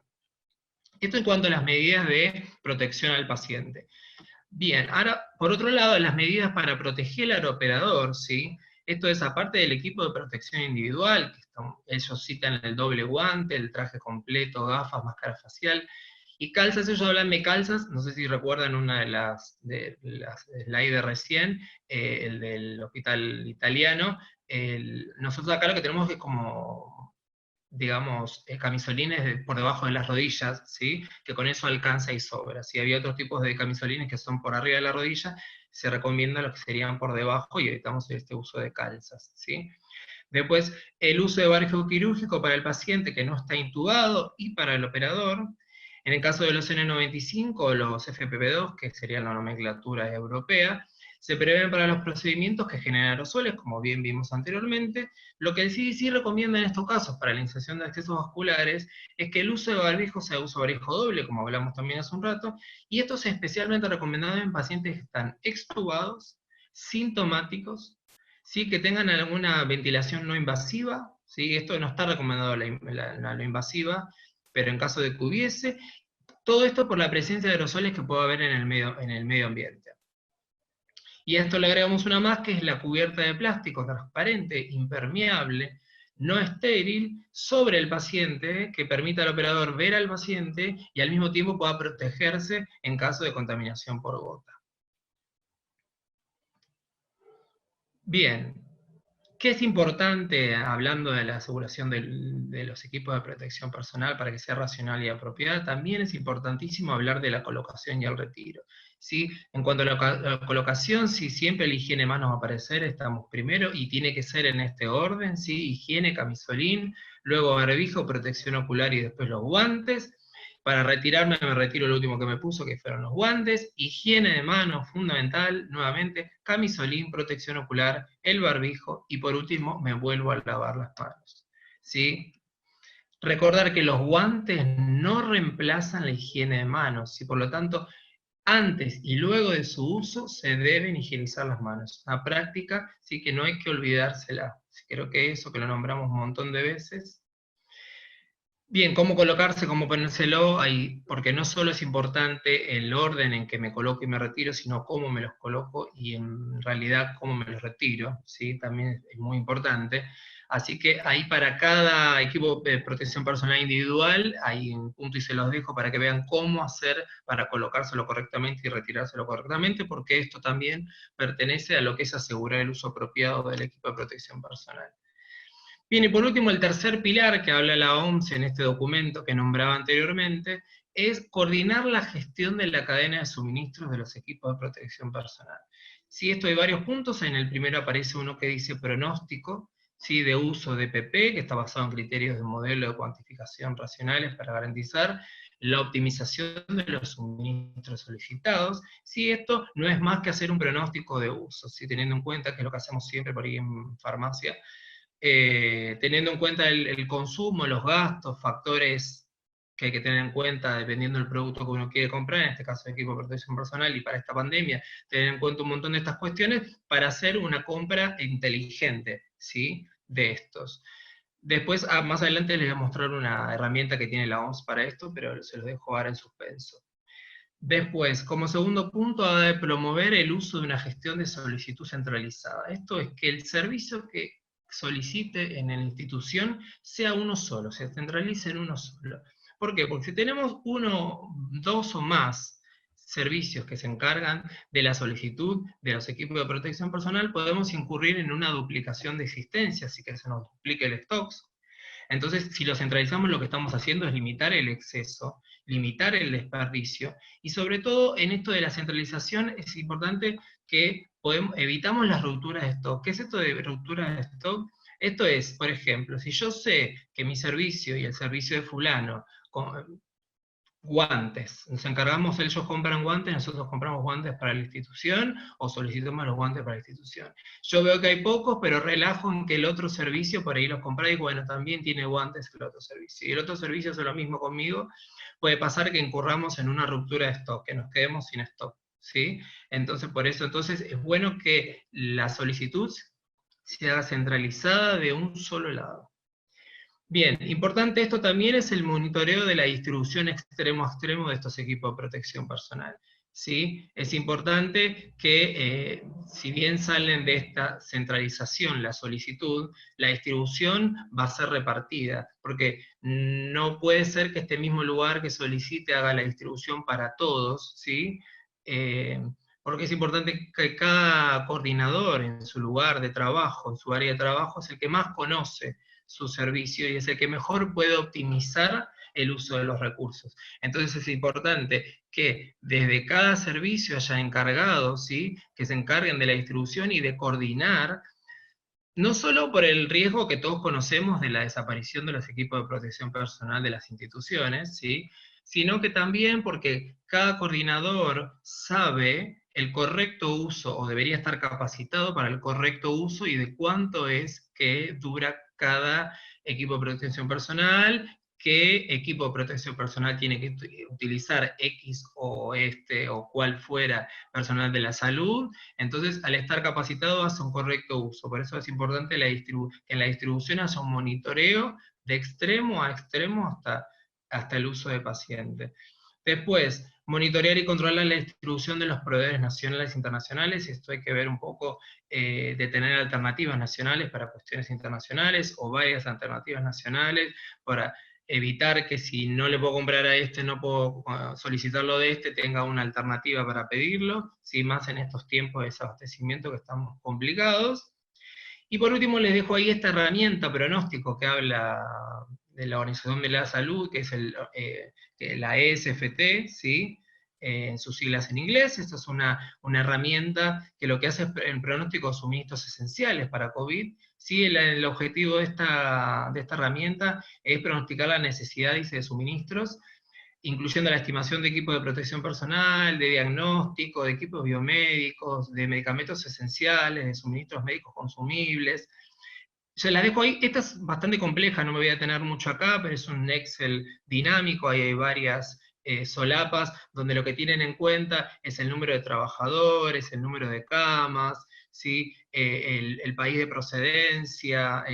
Esto en cuanto a las medidas de protección al paciente. Bien, ahora, por otro lado, las medidas para proteger al operador, ¿sí? Esto es aparte del equipo de protección individual, que ellos citan el doble guante, el traje completo, gafas, máscara facial, y calzas, ellos hablan de calzas, no sé si recuerdan una de las slides de recién, el del hospital italiano, nosotros acá lo que tenemos es como, digamos, camisolines por debajo de las rodillas, ¿sí? Que con eso alcanza y sobra. Si había otros tipos de camisolines que son por arriba de la rodilla, se recomienda los que serían por debajo y evitamos este uso de calzas, ¿sí? Después, el uso de barbijo quirúrgico para el paciente que no está intubado y para el operador. En el caso de los N95 o los FPP2, que serían la nomenclatura europea, se prevén para los procedimientos que generan aerosoles, como bien vimos anteriormente. Lo que el CDC recomienda en estos casos para la inserción de accesos vasculares es que el uso de barbijo sea uso de barbijo doble, como hablamos también hace un rato, y esto es especialmente recomendado en pacientes que están extubados, sintomáticos, ¿sí? Que tengan alguna ventilación no invasiva, ¿sí? Esto no está recomendado la no invasiva, pero en caso de que hubiese, todo esto por la presencia de aerosoles que puede haber en el medio ambiente. Y a esto le agregamos una más, que es la cubierta de plástico transparente, impermeable, no estéril, sobre el paciente, que permita al operador ver al paciente y al mismo tiempo pueda protegerse en caso de contaminación por gota. Bien, ¿qué es importante, hablando de la aseguración de los equipos de protección personal para que sea racional y apropiada? También es importantísimo hablar de la colocación y el retiro, ¿sí? En cuanto a la colocación, sí, siempre la higiene de manos va a aparecer, estamos primero, y tiene que ser en este orden, ¿sí? Higiene, camisolín, luego barbijo, protección ocular y después los guantes. Para retirarme me retiro lo último que me puso, que fueron los guantes, higiene de manos, fundamental, nuevamente, camisolín, protección ocular, el barbijo, y por último me vuelvo a lavar las manos, ¿sí? Recordar que los guantes no reemplazan la higiene de manos, y por lo tanto, antes y luego de su uso se deben higienizar las manos. Una práctica, sí, que no hay que olvidársela. Creo que eso, que lo nombramos un montón de veces. Bien, cómo colocarse, cómo ponérselo, porque no solo es importante el orden en que me coloco y me retiro, sino cómo me los coloco y en realidad cómo me los retiro, ¿sí? También es muy importante. Así que ahí para cada equipo de protección personal individual, hay un punto y se los dejo para que vean cómo hacer para colocárselo correctamente y retirárselo correctamente, porque esto también pertenece a lo que es asegurar el uso apropiado del equipo de protección personal. Bien, y por último, el tercer pilar que habla la OMS en este documento que nombraba anteriormente, es coordinar la gestión de la cadena de suministros de los equipos de protección personal. Sí, esto hay varios puntos, en el primero aparece uno que dice pronóstico, ¿sí? De uso de PP, que está basado en criterios de modelo de cuantificación racionales para garantizar la optimización de los suministros solicitados. Sí, esto no es más que hacer un pronóstico de uso, ¿sí? Teniendo en cuenta que es lo que hacemos siempre por ahí en farmacia, teniendo en cuenta el consumo, los gastos, factores que hay que tener en cuenta dependiendo del producto que uno quiere comprar, en este caso el equipo de protección personal, y para esta pandemia, tener en cuenta un montón de estas cuestiones para hacer una compra inteligente, ¿sí? De estos. Después, más adelante les voy a mostrar una herramienta que tiene la OMS para esto, pero se los dejo ahora en suspenso. Después, como segundo punto, ha de promover el uso de una gestión de solicitud centralizada. Esto es que el servicio que solicite en la institución sea uno solo, se centralice en uno solo. ¿Por qué? Porque si tenemos uno, dos o más servicios que se encargan de la solicitud de los equipos de protección personal, podemos incurrir en una duplicación de existencia, así que se nos duplique el stock. Entonces, si lo centralizamos, lo que estamos haciendo es limitar el exceso, limitar el desperdicio, y sobre todo en esto de la centralización es importante que evitamos las rupturas de stock. ¿Qué es esto de rupturas de stock? Esto es, por ejemplo, si yo sé que mi servicio y el servicio de fulano, guantes, nos encargamos, ellos compran guantes, nosotros compramos guantes para la institución, o solicitamos los guantes para la institución. Yo veo que hay pocos, pero relajo en que el otro servicio, por ahí los compré, y bueno, también tiene guantes el otro servicio. Y el otro servicio hace lo mismo conmigo, puede pasar que incurramos en una ruptura de stock, que nos quedemos sin stock, ¿sí? Entonces, por eso, entonces, es bueno que la solicitud se haga centralizada de un solo lado. Bien, importante esto también es el monitoreo de la distribución extremo a extremo de estos equipos de protección personal. ¿Sí? Es importante que, si bien salen de esta centralización la solicitud, la distribución va a ser repartida, porque no puede ser que este mismo lugar que solicite haga la distribución para todos, ¿sí? Porque es importante que cada coordinador en su lugar de trabajo, en su área de trabajo, es el que más conoce su servicio y es el que mejor puede optimizar el uso de los recursos. Entonces es importante que desde cada servicio haya encargados, ¿sí?, que se encarguen de la distribución y de coordinar, no solo por el riesgo que todos conocemos de la desaparición de los equipos de protección personal de las instituciones, ¿sí?, sino que también porque cada coordinador sabe el correcto uso, o debería estar capacitado para el correcto uso, y de cuánto es que dura cada equipo de protección personal, qué equipo de protección personal tiene que utilizar X o cual fuera personal de la salud. Entonces, al estar capacitado hace un correcto uso. Por eso es importante que en la distribución haya un monitoreo de extremo a extremo hasta el uso de paciente. Después, monitorear y controlar la distribución de los proveedores nacionales e internacionales. Esto hay que ver un poco de tener alternativas nacionales para cuestiones internacionales, o varias alternativas nacionales, para evitar que si no le puedo comprar a este, no puedo solicitarlo de este, tenga una alternativa para pedirlo, ¿sí?, más en estos tiempos de desabastecimiento que estamos complicados. Y por último les dejo ahí esta herramienta pronóstico que habla de la Organización de la Salud, que es la ESFT, ¿sí?, en sus siglas en inglés. Esta es una herramienta que lo que hace es el pronóstico de suministros esenciales para COVID. Sí, el objetivo de esta herramienta es pronosticar la necesidad, dice, de suministros, incluyendo la estimación de equipos de protección personal, de diagnóstico, de equipos biomédicos, de medicamentos esenciales, de suministros médicos consumibles. Yo la dejo ahí. Esta es bastante compleja, no me voy a detener mucho acá, pero es un Excel dinámico, ahí hay varias solapas, donde lo que tienen en cuenta es el número de trabajadores, el número de camas, ¿sí?, el país de procedencia,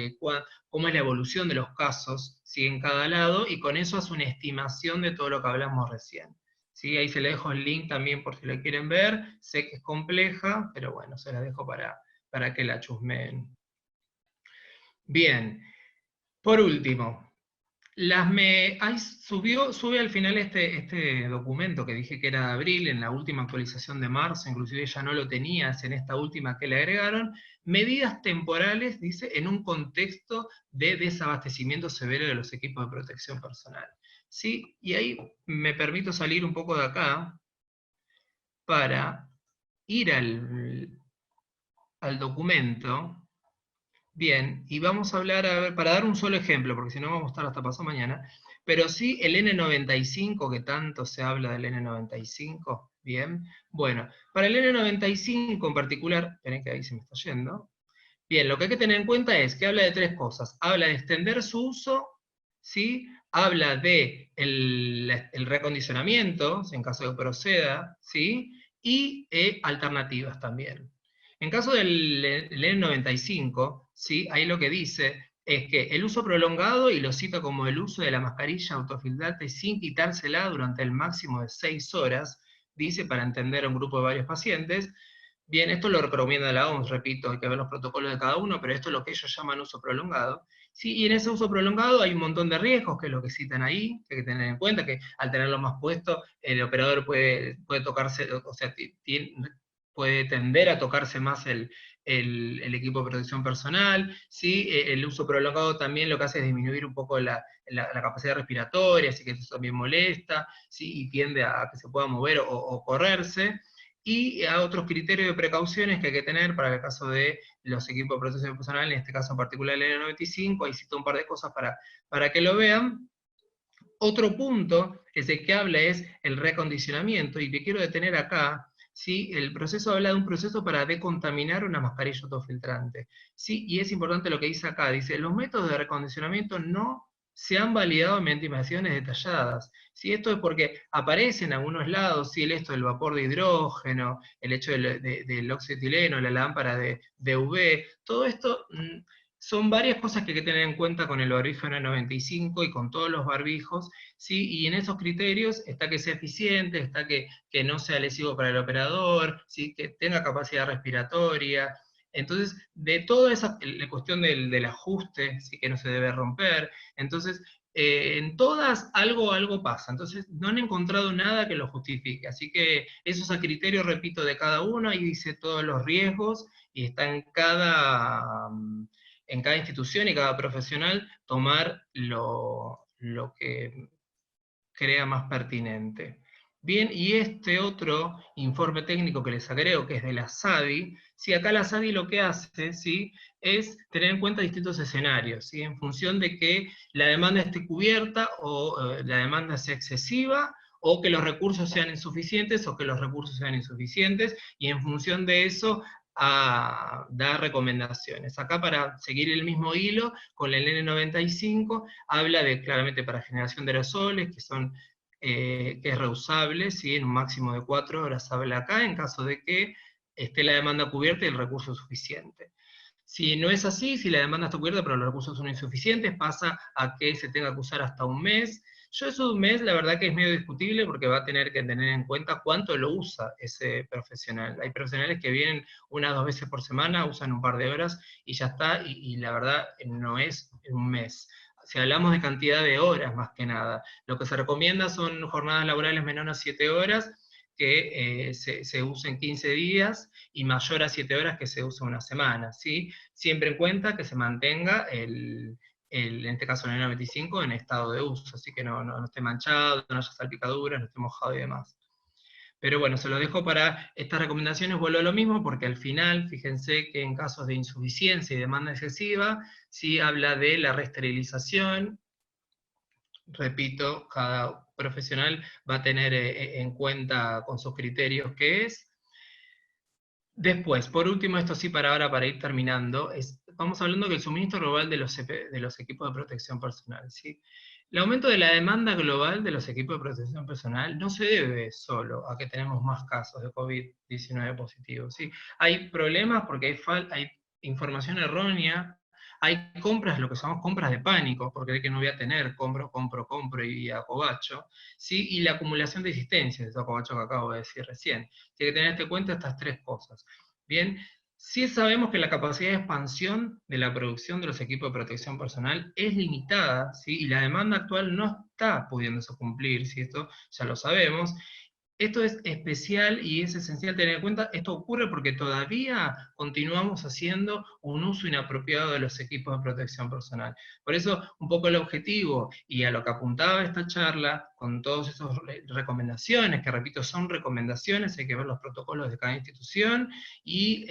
cómo es la evolución de los casos, ¿sí?, en cada lado, y con eso hace una estimación de todo lo que hablamos recién. ¿Sí? Ahí se le dejo el link también por si lo quieren ver. Sé que es compleja, pero bueno, se la dejo para que la chusmeen. Bien, por último, sube al final este documento que dije que era de abril, en la última actualización de marzo, inclusive ya no lo tenías en esta última que le agregaron, medidas temporales, dice, en un contexto de desabastecimiento severo de los equipos de protección personal. ¿Sí? Y ahí me permito salir un poco de acá para ir al documento. Bien, y vamos a hablar, a ver, para dar un solo ejemplo, porque si no vamos a estar hasta pasado mañana, pero sí el N95, que tanto se habla del N95, bien, bueno, para el N95 en particular, esperen que ahí se me está yendo, bien, lo que hay que tener en cuenta es que habla de tres cosas: habla de extender su uso, ¿sí?, habla de el reacondicionamiento, en caso de que proceda, ¿sí?, y alternativas también. En caso del N95, ¿sí?, ahí lo que dice es que el uso prolongado, y lo cita como el uso de la mascarilla autofiltrante sin quitársela durante el máximo de 6 horas, dice, para entender a un grupo de varios pacientes. Bien, esto lo recomienda la OMS, repito, hay que ver los protocolos de cada uno, pero esto es lo que ellos llaman uso prolongado. ¿sí? Y en ese uso prolongado hay un montón de riesgos, que es lo que citan ahí, que hay que tener en cuenta, que al tenerlo más puesto, el operador puede tocarse, o sea, puede tender a tocarse más el equipo de protección personal, ¿sí? El uso prolongado también lo que hace es disminuir un poco la capacidad respiratoria, así que eso también molesta, ¿sí? Y tiende a que se pueda mover o correrse, y a otros criterios de precauciones que hay que tener para el caso de los equipos de protección personal, en este caso en particular el N95, ahí cito un par de cosas para que lo vean. Otro punto es el que habla es el reacondicionamiento, y me quiero detener acá. ¿Sí? El proceso habla de un proceso para decontaminar una mascarilla autofiltrante. ¿Sí? Y es importante lo que dice acá, dice, los métodos de reacondicionamiento no se han validado mediante investigaciones detalladas. ¿Sí? Esto es porque aparece en algunos lados, ¿sí? Esto del vapor de hidrógeno, el hecho del óxido etileno, la lámpara de UV, todo esto son varias cosas que hay que tener en cuenta con el barbijo N95 y con todos los barbijos, ¿sí? Y en esos criterios está que sea eficiente, está que no sea lesivo para el operador, ¿sí? Que tenga capacidad respiratoria. Entonces, de toda esa la cuestión del ajuste, ¿sí? Que no se debe romper. Entonces, en todas algo pasa. Entonces, no han encontrado nada que lo justifique. Así que eso es a criterio, repito, de cada uno, y dice todos los riesgos, y está en cada institución y cada profesional tomar lo que crea más pertinente. Bien, y este otro informe técnico que les agrego, que es de la SADI, ¿sí? Acá la SADI lo que hace, ¿sí? Es tener en cuenta distintos escenarios, ¿sí? En función de que la demanda esté cubierta, o la demanda sea excesiva, o que los recursos sean insuficientes, o que los recursos sean insuficientes, y en función de eso a dar recomendaciones. Acá, para seguir el mismo hilo, con el N95, habla de claramente para generación de aerosoles, que es reusable, ¿sí? En un máximo de 4 horas habla acá, en caso de que esté la demanda cubierta y el recurso suficiente. Si no es así, si la demanda está cubierta pero los recursos son insuficientes, pasa a que se tenga que usar hasta un mes. Yo eso de un mes, la verdad que es medio discutible, porque va a tener que tener en cuenta cuánto lo usa ese profesional. Hay profesionales que vienen 1 o 2 veces por semana, usan un par de horas y ya está, y la verdad no es un mes. Si hablamos de cantidad de horas más que nada, lo que se recomienda son jornadas laborales menores a 7 horas, que se usen 15 días, y mayor a 7 horas que se use una semana, ¿sí? Siempre en cuenta que se mantenga en este caso el N95 en estado de uso, así que no esté manchado, no haya salpicaduras, no esté mojado y demás. Pero bueno, se lo dejo para estas recomendaciones, vuelvo a lo mismo, porque al final, fíjense que en casos de insuficiencia y demanda excesiva, sí habla de la reesterilización. Repito, cada profesional va a tener en cuenta con sus criterios qué es. Después, por último, esto sí para ahora, para ir terminando, vamos hablando del suministro global de los equipos de protección personal, ¿sí? El aumento de la demanda global de los equipos de protección personal no se debe solo a que tenemos más casos de COVID-19 positivos, ¿sí? Hay problemas porque hay información errónea, hay compras, lo que llamamos compras de pánico, porque hay que no voy a tener, compro y acobacho, ¿sí? Y la acumulación de existencias, eso acobacho que acabo de decir recién. Tiene que tener en cuenta estas 3 cosas. Bien, sí sabemos que la capacidad de expansión de la producción de los equipos de protección personal es limitada, ¿sí? Y la demanda actual no está pudiéndose cumplir, ¿sí? Esto ya lo sabemos. Esto es especial y es esencial tener en cuenta, esto ocurre porque todavía continuamos haciendo un uso inapropiado de los equipos de protección personal. Por eso, un poco el objetivo, y a lo que apuntaba esta charla, con todas esas recomendaciones, que repito, son recomendaciones, hay que ver los protocolos de cada institución, y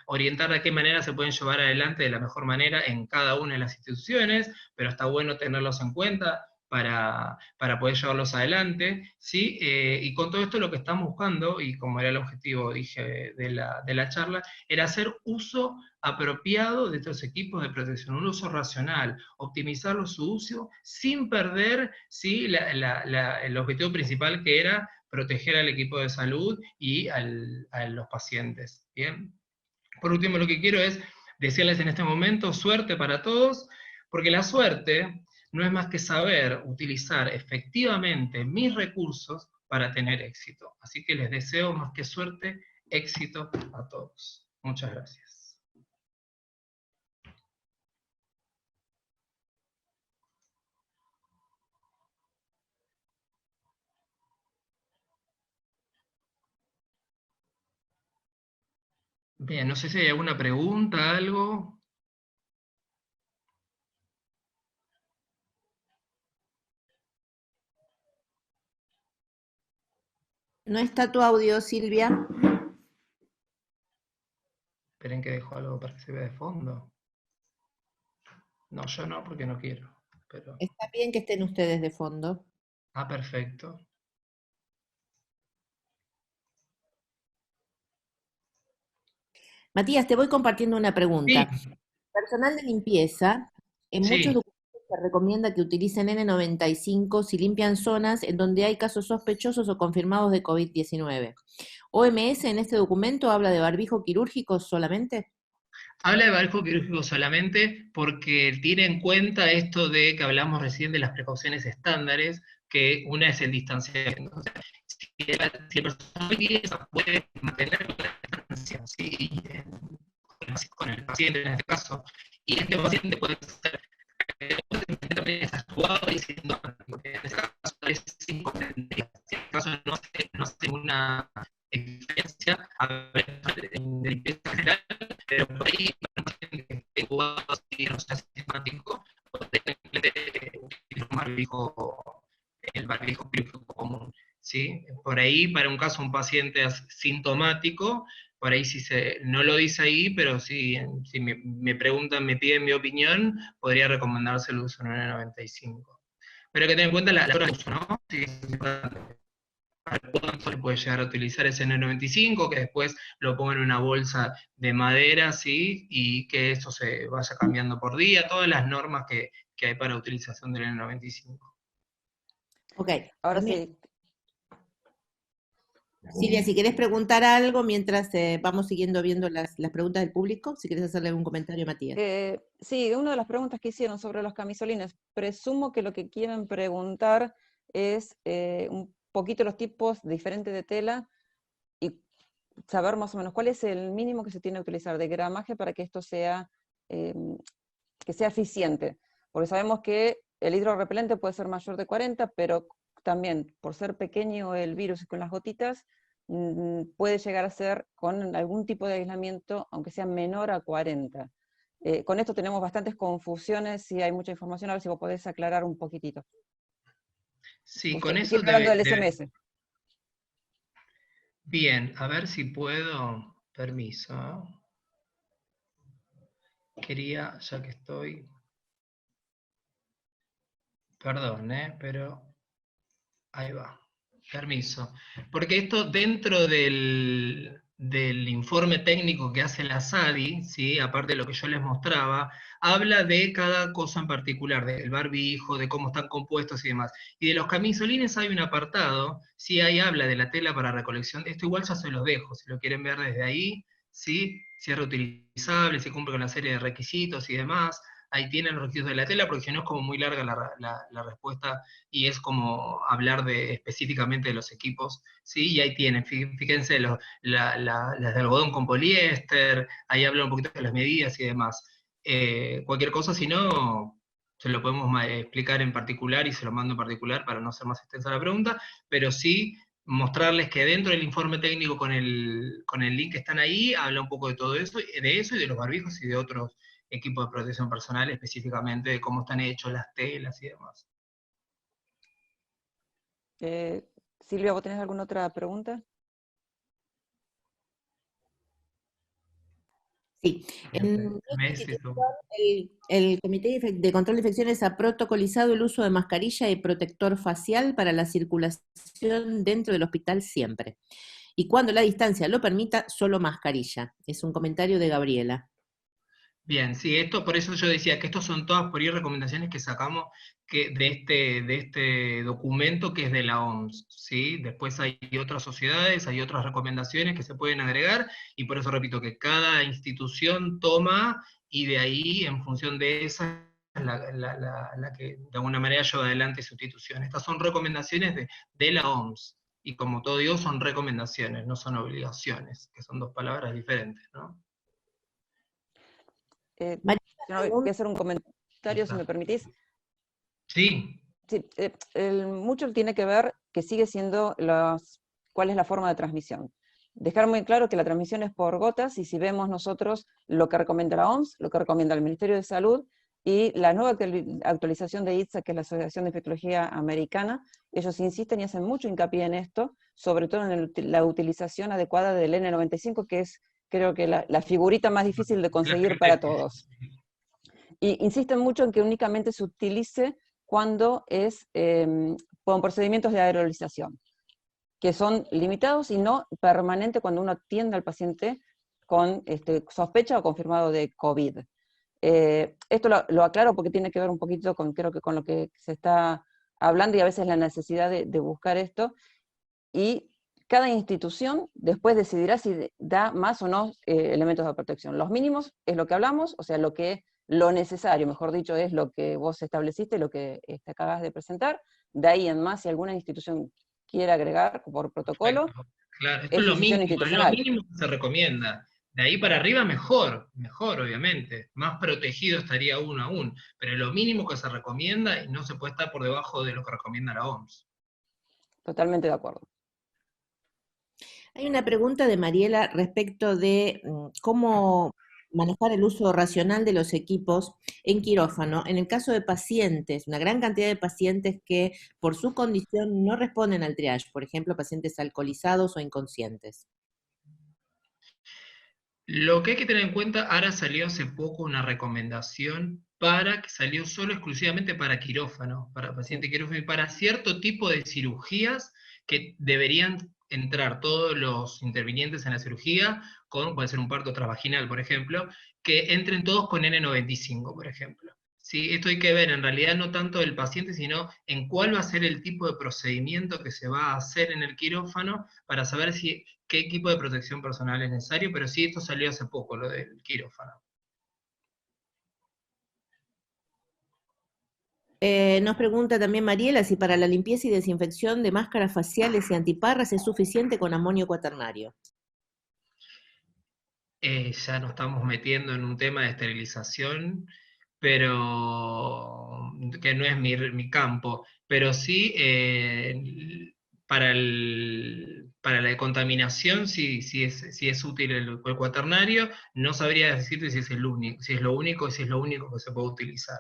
orientar de qué manera se pueden llevar adelante de la mejor manera en cada una de las instituciones, pero está bueno tenerlos en cuenta para poder llevarlos adelante, ¿sí? Y con todo esto lo que estamos buscando, y como era el objetivo, dije, de la charla, era hacer uso apropiado de estos equipos de protección, un uso racional, optimizarlo su uso, sin perder, ¿sí? El objetivo principal, que era proteger al equipo de salud y a los pacientes, ¿bien? Por último, lo que quiero es decirles en este momento, suerte para todos, porque la suerte no es más que saber utilizar efectivamente mis recursos para tener éxito. Así que les deseo más que suerte, éxito a todos. Muchas gracias. Bien, no sé si hay alguna pregunta, algo. No está tu audio, Silvia. Esperen que dejo algo para que se vea de fondo. No, yo no, porque no quiero. Pero... Está bien que estén ustedes de fondo. Ah, perfecto. Matías, te voy compartiendo una pregunta. Sí, Personal de limpieza, en muchos sí. documentos se recomienda que utilicen N95 si limpian zonas en donde hay casos sospechosos o confirmados de COVID-19. ¿OMS en este documento habla de barbijo quirúrgico solamente? Habla de barbijo quirúrgico solamente porque tiene en cuenta esto de que hablamos recién de las precauciones estándares, que una es el distanciamiento. O sea, si el personal de limpieza puede mantener la distancia, ¿sí? Con el paciente en este caso, y este paciente puede ser también es actuado y sintomático. En este caso es incomprendido. Si en este caso no hace una experiencia de limpieza general, pero por ahí para un paciente que esté jugado y no sea sistemático, puede el barbijo quirúrgico común. ¿Sí? Por ahí, para un caso, un paciente sintomático, por ahí sí no lo dice ahí, pero sí, si me preguntan, me piden mi opinión, podría recomendarse el uso en N95. Pero hay que tener en cuenta la hora de uso, ¿no? Sí, es importante. Para cuánto se puede llegar a utilizar ese N95, que después lo pongan en una bolsa de madera, ¿sí? Y que eso se vaya cambiando por día, todas las normas que hay para utilización del N95. Ok. Ahora sí, Silvia, si querés preguntar algo mientras vamos siguiendo viendo las preguntas del público, si querés hacerle algún comentario a Matías. sí, una de las preguntas que hicieron sobre los camisolines, presumo que lo que quieren preguntar es un poquito los tipos diferentes de tela y saber más o menos cuál es el mínimo que se tiene que utilizar de gramaje para que esto sea, que sea eficiente. Porque sabemos que el hidrorrepelente puede ser mayor de 40, pero también por ser pequeño el virus y con las gotitas, puede llegar a ser con algún tipo de aislamiento, aunque sea menor a 40. Con esto tenemos bastantes confusiones, si hay mucha información, a ver si vos podés aclarar un poquitito. Sí, con Usted, eso siempre hablando del SMS. Bien, a ver si puedo. Permiso. Quería, ya que estoy. Perdón, pero ahí va. Permiso. Porque esto dentro del informe técnico que hace la SADI, ¿sí? Aparte de lo que yo les mostraba, habla de cada cosa en particular, del barbijo, de cómo están compuestos y demás. Y de los camisolines hay un apartado, ¿sí? Ahí habla de la tela para recolección. Esto igual ya se los dejo, si lo quieren ver desde ahí, ¿sí? Si es reutilizable, si cumple con la serie de requisitos y demás. Ahí tienen los requisitos de la tela, porque si no es como muy larga la respuesta y es como hablar específicamente de los equipos, ¿sí? Y ahí tienen, fíjense, las de algodón con poliéster, ahí habla un poquito de las medidas y demás. Cualquier cosa, si no, se lo podemos explicar en particular y se lo mando en particular para no ser más extensa la pregunta, pero sí mostrarles que dentro del informe técnico con el link que están ahí, habla un poco de todo eso, y de los barbijos y de otros equipos de protección personal, específicamente de cómo están hechos las telas y demás. Silvia, ¿vos tenés alguna otra pregunta? Sí. En el Comité de Control de Infecciones ha protocolizado el uso de mascarilla y protector facial para la circulación dentro del hospital siempre. Y cuando la distancia lo permita, solo mascarilla. Es un comentario de Gabriela. Bien, sí, esto por eso yo decía que estos son todas por ahí recomendaciones que sacamos de este documento que es de la OMS, ¿sí? Después hay otras sociedades, hay otras recomendaciones que se pueden agregar, y por eso repito que cada institución toma, y de ahí, en función de esa, la que de alguna manera lleva adelante su institución. Estas son recomendaciones de la OMS, y como todo digo, son recomendaciones, no son obligaciones, que son dos palabras diferentes, ¿no? Voy a hacer un comentario, si me permitís. Sí. Sí, mucho tiene que ver que sigue siendo cuál es la forma de transmisión. dejar muy claro que la transmisión es por gotas, y si vemos nosotros lo que recomienda la OMS, lo que recomienda el Ministerio de Salud, y la nueva actualización de ITSA, que es la Asociación de Infectología Americana, ellos insisten y hacen mucho hincapié en esto, sobre todo en la utilización adecuada del N95, que es, creo que la figurita más difícil de conseguir para todos. Y insisten mucho en que únicamente se utilice cuando es con procedimientos de aerolización, que son limitados y no permanentes cuando uno atiende al paciente con sospecha o confirmado de COVID. Esto lo aclaro porque tiene que ver un poquito con, creo que con lo que se está hablando, y a veces la necesidad de buscar esto, y cada institución después decidirá si da más o no elementos de protección. Los mínimos es lo que hablamos, o sea, lo necesario, mejor dicho, es lo que vos estableciste, lo que acabas de presentar. De ahí en más, si alguna institución quiere agregar por protocolo, perfecto. Claro, esto es es lo decisión mínimo institucional. que se recomienda. De ahí para arriba mejor, obviamente. Más protegido estaría uno aún, pero lo mínimo que se recomienda y no se puede estar por debajo de lo que recomienda la OMS. Totalmente de acuerdo. Hay una pregunta de Mariela respecto de cómo manejar el uso racional de los equipos en quirófano, en el caso de pacientes, una gran cantidad de pacientes que por su condición no responden al triage, por ejemplo, pacientes alcoholizados o inconscientes. Lo que hay que tener en cuenta, ahora salió hace poco una recomendación que salió solo exclusivamente para quirófano, para paciente quirófano y para cierto tipo de cirugías que deberían entrar todos los intervinientes en la cirugía, puede ser un parto transvaginal, por ejemplo, que entren todos con N95, por ejemplo. ¿Sí? Esto hay que ver, en realidad no tanto del paciente, sino en cuál va a ser el tipo de procedimiento que se va a hacer en el quirófano, para saber qué equipo de protección personal es necesario, pero sí, esto salió hace poco, lo del quirófano. Nos pregunta también Mariela si para la limpieza y desinfección de máscaras faciales y antiparras es suficiente con amonio cuaternario. Ya nos estamos metiendo en un tema de esterilización, pero que no es mi campo, pero sí para la decontaminación sí es útil el cuaternario. No sabría decirte si es lo único que se puede utilizar.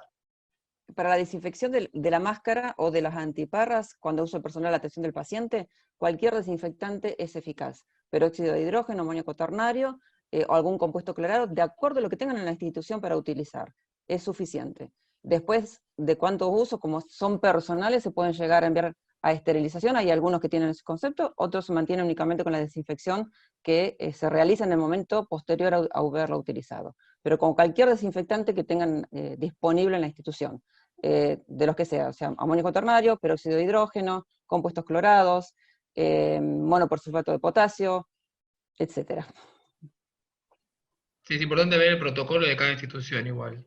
Para la desinfección de la máscara o de las antiparras, cuando uso personal la atención del paciente, cualquier desinfectante es eficaz. Peróxido de hidrógeno, amonio cuaternario o algún compuesto clorado, de acuerdo a lo que tengan en la institución para utilizar, es suficiente. Después de cuántos usos, como son personales, se pueden llegar a enviar a esterilización. Hay algunos que tienen ese concepto, otros se mantienen únicamente con la desinfección que se realiza en el momento posterior a haberlo utilizado. Pero con cualquier desinfectante que tengan disponible en la institución, de los que sea, o sea, amonio cuaternario, peróxido de hidrógeno, compuestos clorados, monoporsulfato de potasio, etc. Sí, es importante ver el protocolo de cada institución igual.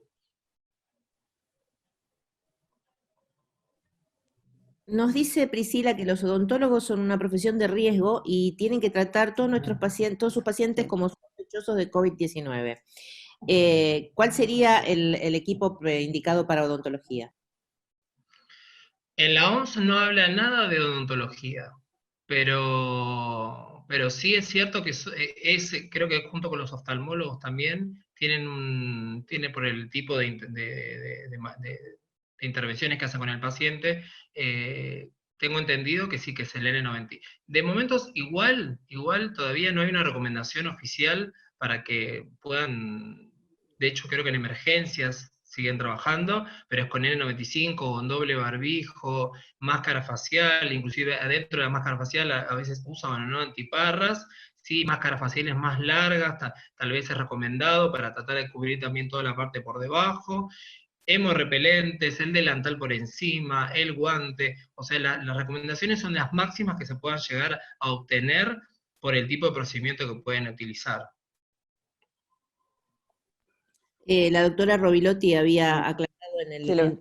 Nos dice Priscila que los odontólogos son una profesión de riesgo y tienen que tratar todos sus pacientes como sospechosos de COVID-19. ¿Cuál sería el equipo indicado para odontología? En la OMS no habla nada de odontología, pero sí es cierto que creo que junto con los oftalmólogos también tiene por el tipo de intervenciones que hacen con el paciente, tengo entendido que sí, que es el N90. De momentos igual todavía no hay una recomendación oficial para que puedan, de hecho creo que en emergencias siguen trabajando, pero es con N95, con doble barbijo, máscara facial, inclusive adentro de la máscara facial a veces usan o no antiparras, sí, máscaras faciales más largas, tal vez es recomendado para tratar de cubrir también toda la parte por debajo, hemorrepelentes, el delantal por encima, el guante, o sea, las recomendaciones son las máximas que se puedan llegar a obtener por el tipo de procedimiento que pueden utilizar. La doctora Robilotti había aclarado en el...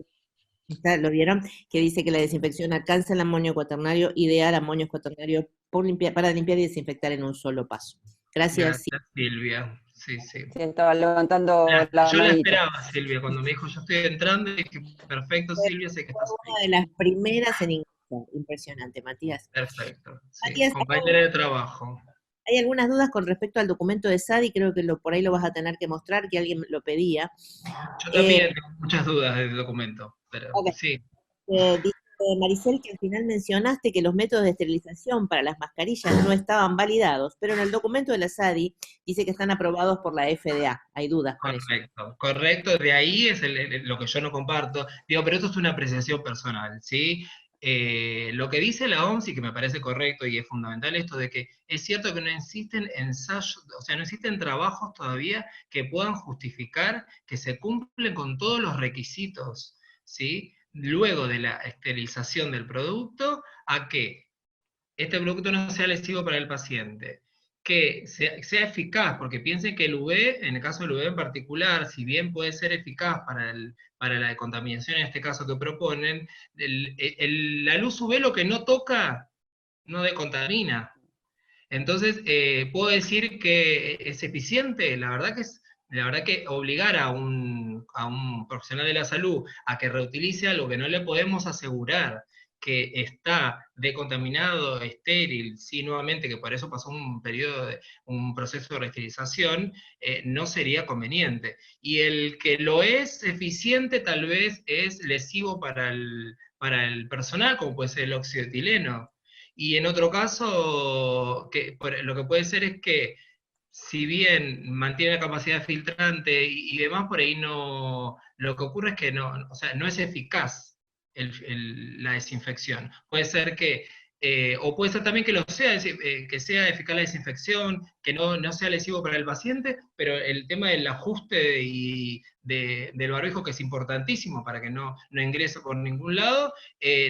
¿Lo vieron? Que dice que la desinfección alcanza el amonio cuaternario, ideal amonio cuaternario para limpiar y desinfectar en un solo paso. Gracias Silvia. Sí. Sí, estaba levantando la yo manita. la esperaba, Silvia, cuando me dijo yo estoy entrando, y dije, perfecto, Silvia, sé que estás ahí. Una de las primeras en ingresar. Impresionante, Matías. Perfecto, sí. Matías, Compañera de trabajo. Hay algunas dudas con respecto al documento de SADI, creo que por ahí lo vas a tener que mostrar, que alguien lo pedía. Yo también tengo muchas dudas del documento, pero Ok. sí. Dice Maricel que al final mencionaste que los métodos de esterilización para las mascarillas no estaban validados, pero en el documento de la SADI dice que están aprobados por la FDA. Hay dudas con eso. Correcto, correcto, de ahí es lo que yo no comparto. Digo, pero esto es una apreciación personal, ¿sí? Lo que dice la OMS y que me parece correcto y es fundamental esto de que es cierto que no existen ensayos, o sea, no existen trabajos todavía que puedan justificar que se cumplen con todos los requisitos, ¿sí? Luego de la esterilización del producto, a que este producto no sea lesivo para el paciente, que sea eficaz, porque piensen que el UV, en el caso del UV en particular, si bien puede ser eficaz para la decontaminación, en este caso que proponen, la luz UV lo que no toca, no decontamina. Entonces, puedo decir que es eficiente, la verdad que obligar a un profesional de la salud a que reutilice algo que no le podemos asegurar que está decontaminado, estéril, sí, nuevamente, que por eso pasó un periodo un proceso de reesterilización, no sería conveniente. Y el que lo es eficiente tal vez es lesivo para el personal, como puede ser el óxido de etileno. Y en otro caso, lo que puede ser es que, si bien mantiene la capacidad filtrante y demás, por ahí no, lo que ocurre es que no, o sea, no es eficaz la desinfección. Puede ser que, o puede ser también que lo sea, que sea eficaz la desinfección, que no sea lesivo para el paciente, pero el tema del ajuste del barbijo, que es importantísimo para que no ingrese por ningún lado,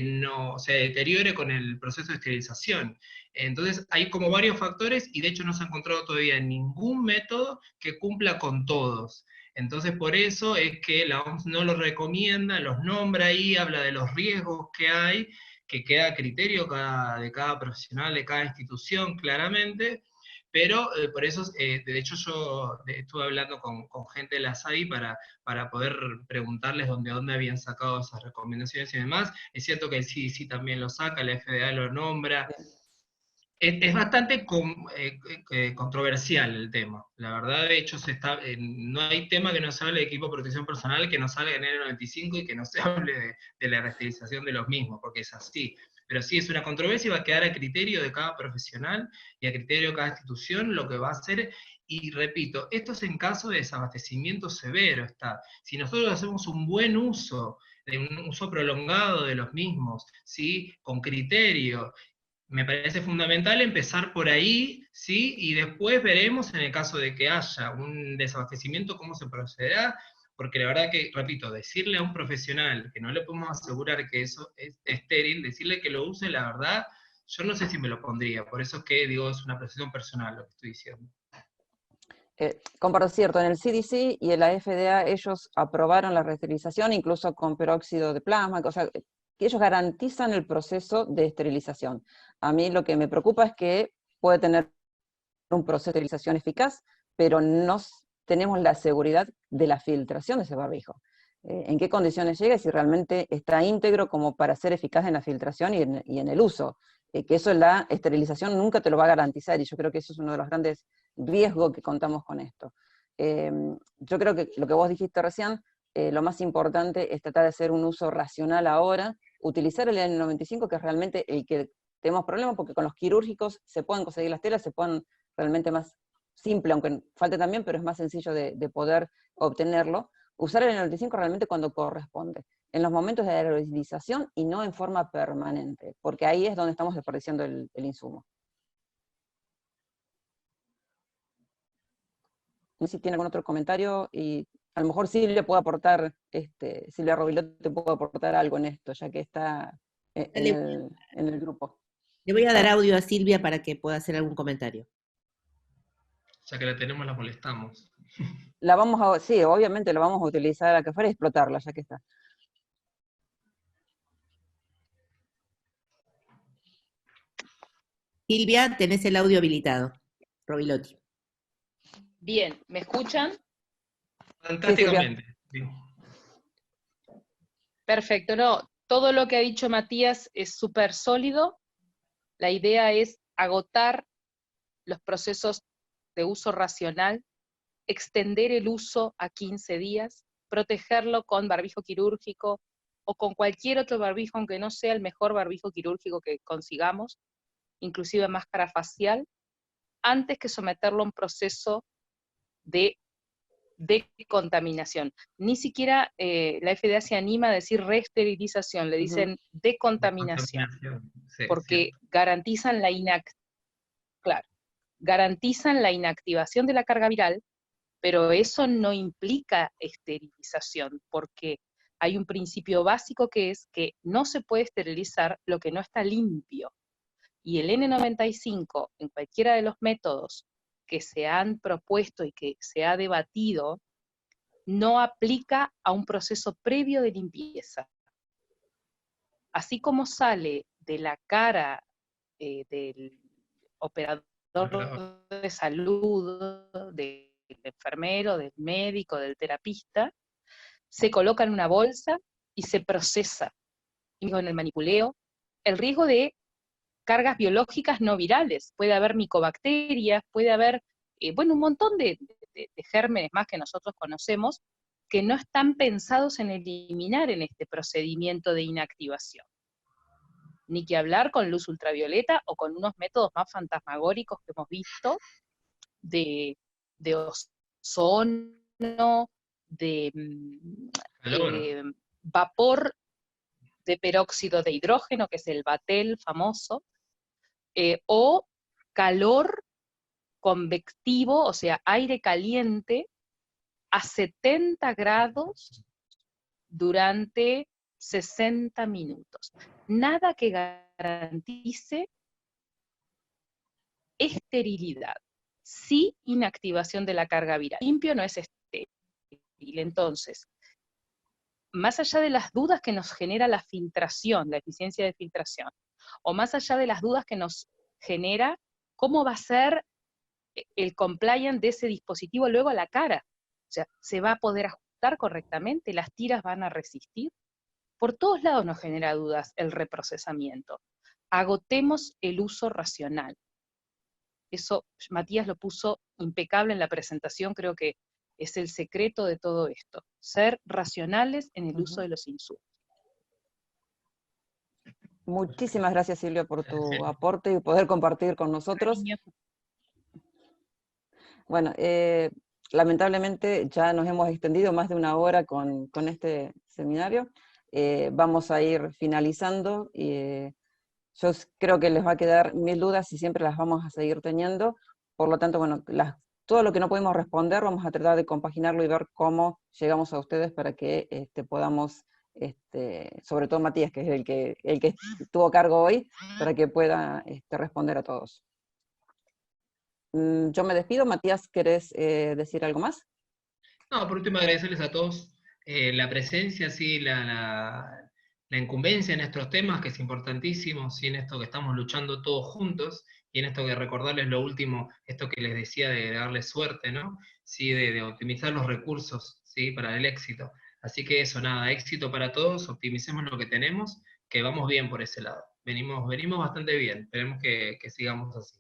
no se deteriore con el proceso de esterilización. Entonces hay como varios factores y de hecho no se ha encontrado todavía ningún método que cumpla con todos. Entonces por eso es que la OMS no lo recomienda, los nombra ahí, habla de los riesgos que hay, que queda a criterio de cada profesional, de cada institución claramente, pero por eso, de hecho yo estuve hablando con gente de la SADI para poder preguntarles dónde habían sacado esas recomendaciones y demás. Es cierto que el CDC también lo saca, la FDA lo nombra. Es bastante controversial el tema. La verdad, de hecho, no hay tema que no se hable de equipo de protección personal que no salga en el 95 y que no se hable de la resterilización de los mismos, porque es así. Pero sí es una controversia y va a quedar a criterio de cada profesional y a criterio de cada institución lo que va a hacer. Y repito, esto es en caso de desabastecimiento severo. Si nosotros hacemos un buen uso, de un uso prolongado de los mismos, ¿sí? Con criterio, me parece fundamental empezar por ahí, ¿sí? Y después veremos en el caso de que haya un desabastecimiento cómo se procederá, porque la verdad que, repito, decirle a un profesional que no le podemos asegurar que eso es estéril, decirle que lo use, la verdad, yo no sé si me lo pondría, por eso es que digo, es una percepción personal lo que estoy diciendo. Comparto, cierto, en el CDC y en la FDA ellos aprobaron la reesterilización incluso con peróxido de plasma, o sea, que ellos garantizan el proceso de esterilización. A mí lo que me preocupa es que puede tener un proceso de esterilización eficaz, pero no tenemos la seguridad de la filtración de ese barbijo. En qué condiciones llega y si realmente está íntegro como para ser eficaz en la filtración y en el uso. Que eso la esterilización nunca te lo va a garantizar, y yo creo que eso es uno de los grandes riesgos que contamos con esto. Yo creo que lo que vos dijiste recién, lo más importante es tratar de hacer un uso racional ahora, utilizar el N95, que es realmente el que tenemos problemas, porque con los quirúrgicos se pueden conseguir las telas, se pueden realmente más simple, aunque falte también, pero es más sencillo de poder obtenerlo. Usar el N95 realmente cuando corresponde, en los momentos de aerosolización y no en forma permanente, porque ahí es donde estamos desperdiciando el insumo. No sé si tiene algún otro comentario, y a lo mejor Silvia puede aportar, Silvia Robilot te puede aportar algo en esto, ya que está en el grupo. Le voy a dar audio a Silvia para que pueda hacer algún comentario. Ya que la tenemos, la molestamos. Sí, obviamente la vamos a utilizar acá afuera y explotarla, ya que está. Silvia, tenés el audio habilitado. Robilotti. Bien, ¿me escuchan? Fantásticamente. Sí. Perfecto, no, todo lo que ha dicho Matías es súper sólido. La idea es agotar los procesos de uso racional, extender el uso a 15 días, protegerlo con barbijo quirúrgico o con cualquier otro barbijo, aunque no sea el mejor barbijo quirúrgico que consigamos, inclusive máscara facial, antes que someterlo a un proceso de decontaminación. Ni siquiera la FDA se anima a decir reesterilización, le dicen decontaminación, Sí, porque cierto. garantizan garantizan la inactivación de la carga viral, pero eso no implica esterilización, porque hay un principio básico que es que no se puede esterilizar lo que no está limpio. Y el N95, en cualquiera de los métodos que se han propuesto y que se ha debatido, no aplica a un proceso previo de limpieza. Así como sale de la cara del operador de salud, del enfermero, del médico, del terapista, se coloca en una bolsa y se procesa. Y con el manipuleo, el riesgo de cargas biológicas no virales, puede haber micobacterias, puede haber, un montón de gérmenes más que nosotros conocemos, que no están pensados en eliminar en este procedimiento de inactivación. Ni que hablar con luz ultravioleta o con unos métodos más fantasmagóricos que hemos visto, de ozono, de vapor de peróxido de hidrógeno, que es el Batel famoso, o calor convectivo, o sea, aire caliente, a 70 grados durante 60 minutos. Nada que garantice esterilidad, sí inactivación de la carga viral. Limpio no es estéril. Entonces, más allá de las dudas que nos genera la filtración, la eficiencia de filtración, o más allá de las dudas que nos genera cómo va a ser el compliance de ese dispositivo luego a la cara. O sea, ¿se va a poder ajustar correctamente? ¿Las tiras van a resistir? Por todos lados nos genera dudas el reprocesamiento. Agotemos el uso racional. Eso Matías lo puso impecable en la presentación, creo que es el secreto de todo esto. Ser racionales en el uso de los insumos. Muchísimas gracias, Silvia, por tu aporte y poder compartir con nosotros. Bueno, lamentablemente ya nos hemos extendido más de una hora con este seminario. Vamos a ir finalizando. Yo creo que les va a quedar 1000 dudas y siempre las vamos a seguir teniendo. Por lo tanto, bueno, todo lo que no pudimos responder vamos a tratar de compaginarlo y ver cómo llegamos a ustedes para que podamos, sobre todo Matías, que es el que tuvo cargo hoy, para que pueda responder a todos. Yo me despido. Matías, ¿querés decir algo más? No, por último agradecerles a todos la presencia, sí, la incumbencia en estos temas, que es importantísimo, sí, en esto que estamos luchando todos juntos, y en esto que recordarles lo último, esto que les decía de darles suerte, ¿no? Sí, de optimizar los recursos, ¿sí? Para el éxito. Así que eso, nada, éxito para todos, optimicemos lo que tenemos, que vamos bien por ese lado. Venimos bastante bien, esperemos que sigamos así.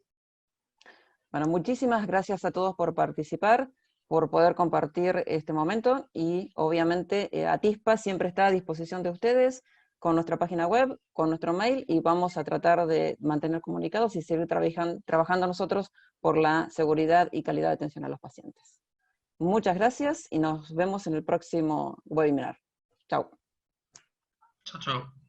Bueno, muchísimas gracias a todos por participar, por poder compartir este momento, y obviamente Atispa siempre está a disposición de ustedes con nuestra página web, con nuestro mail, y vamos a tratar de mantener comunicados y seguir trabajando nosotros por la seguridad y calidad de atención a los pacientes. Muchas gracias y nos vemos en el próximo webinar. Chao. Chao, chao.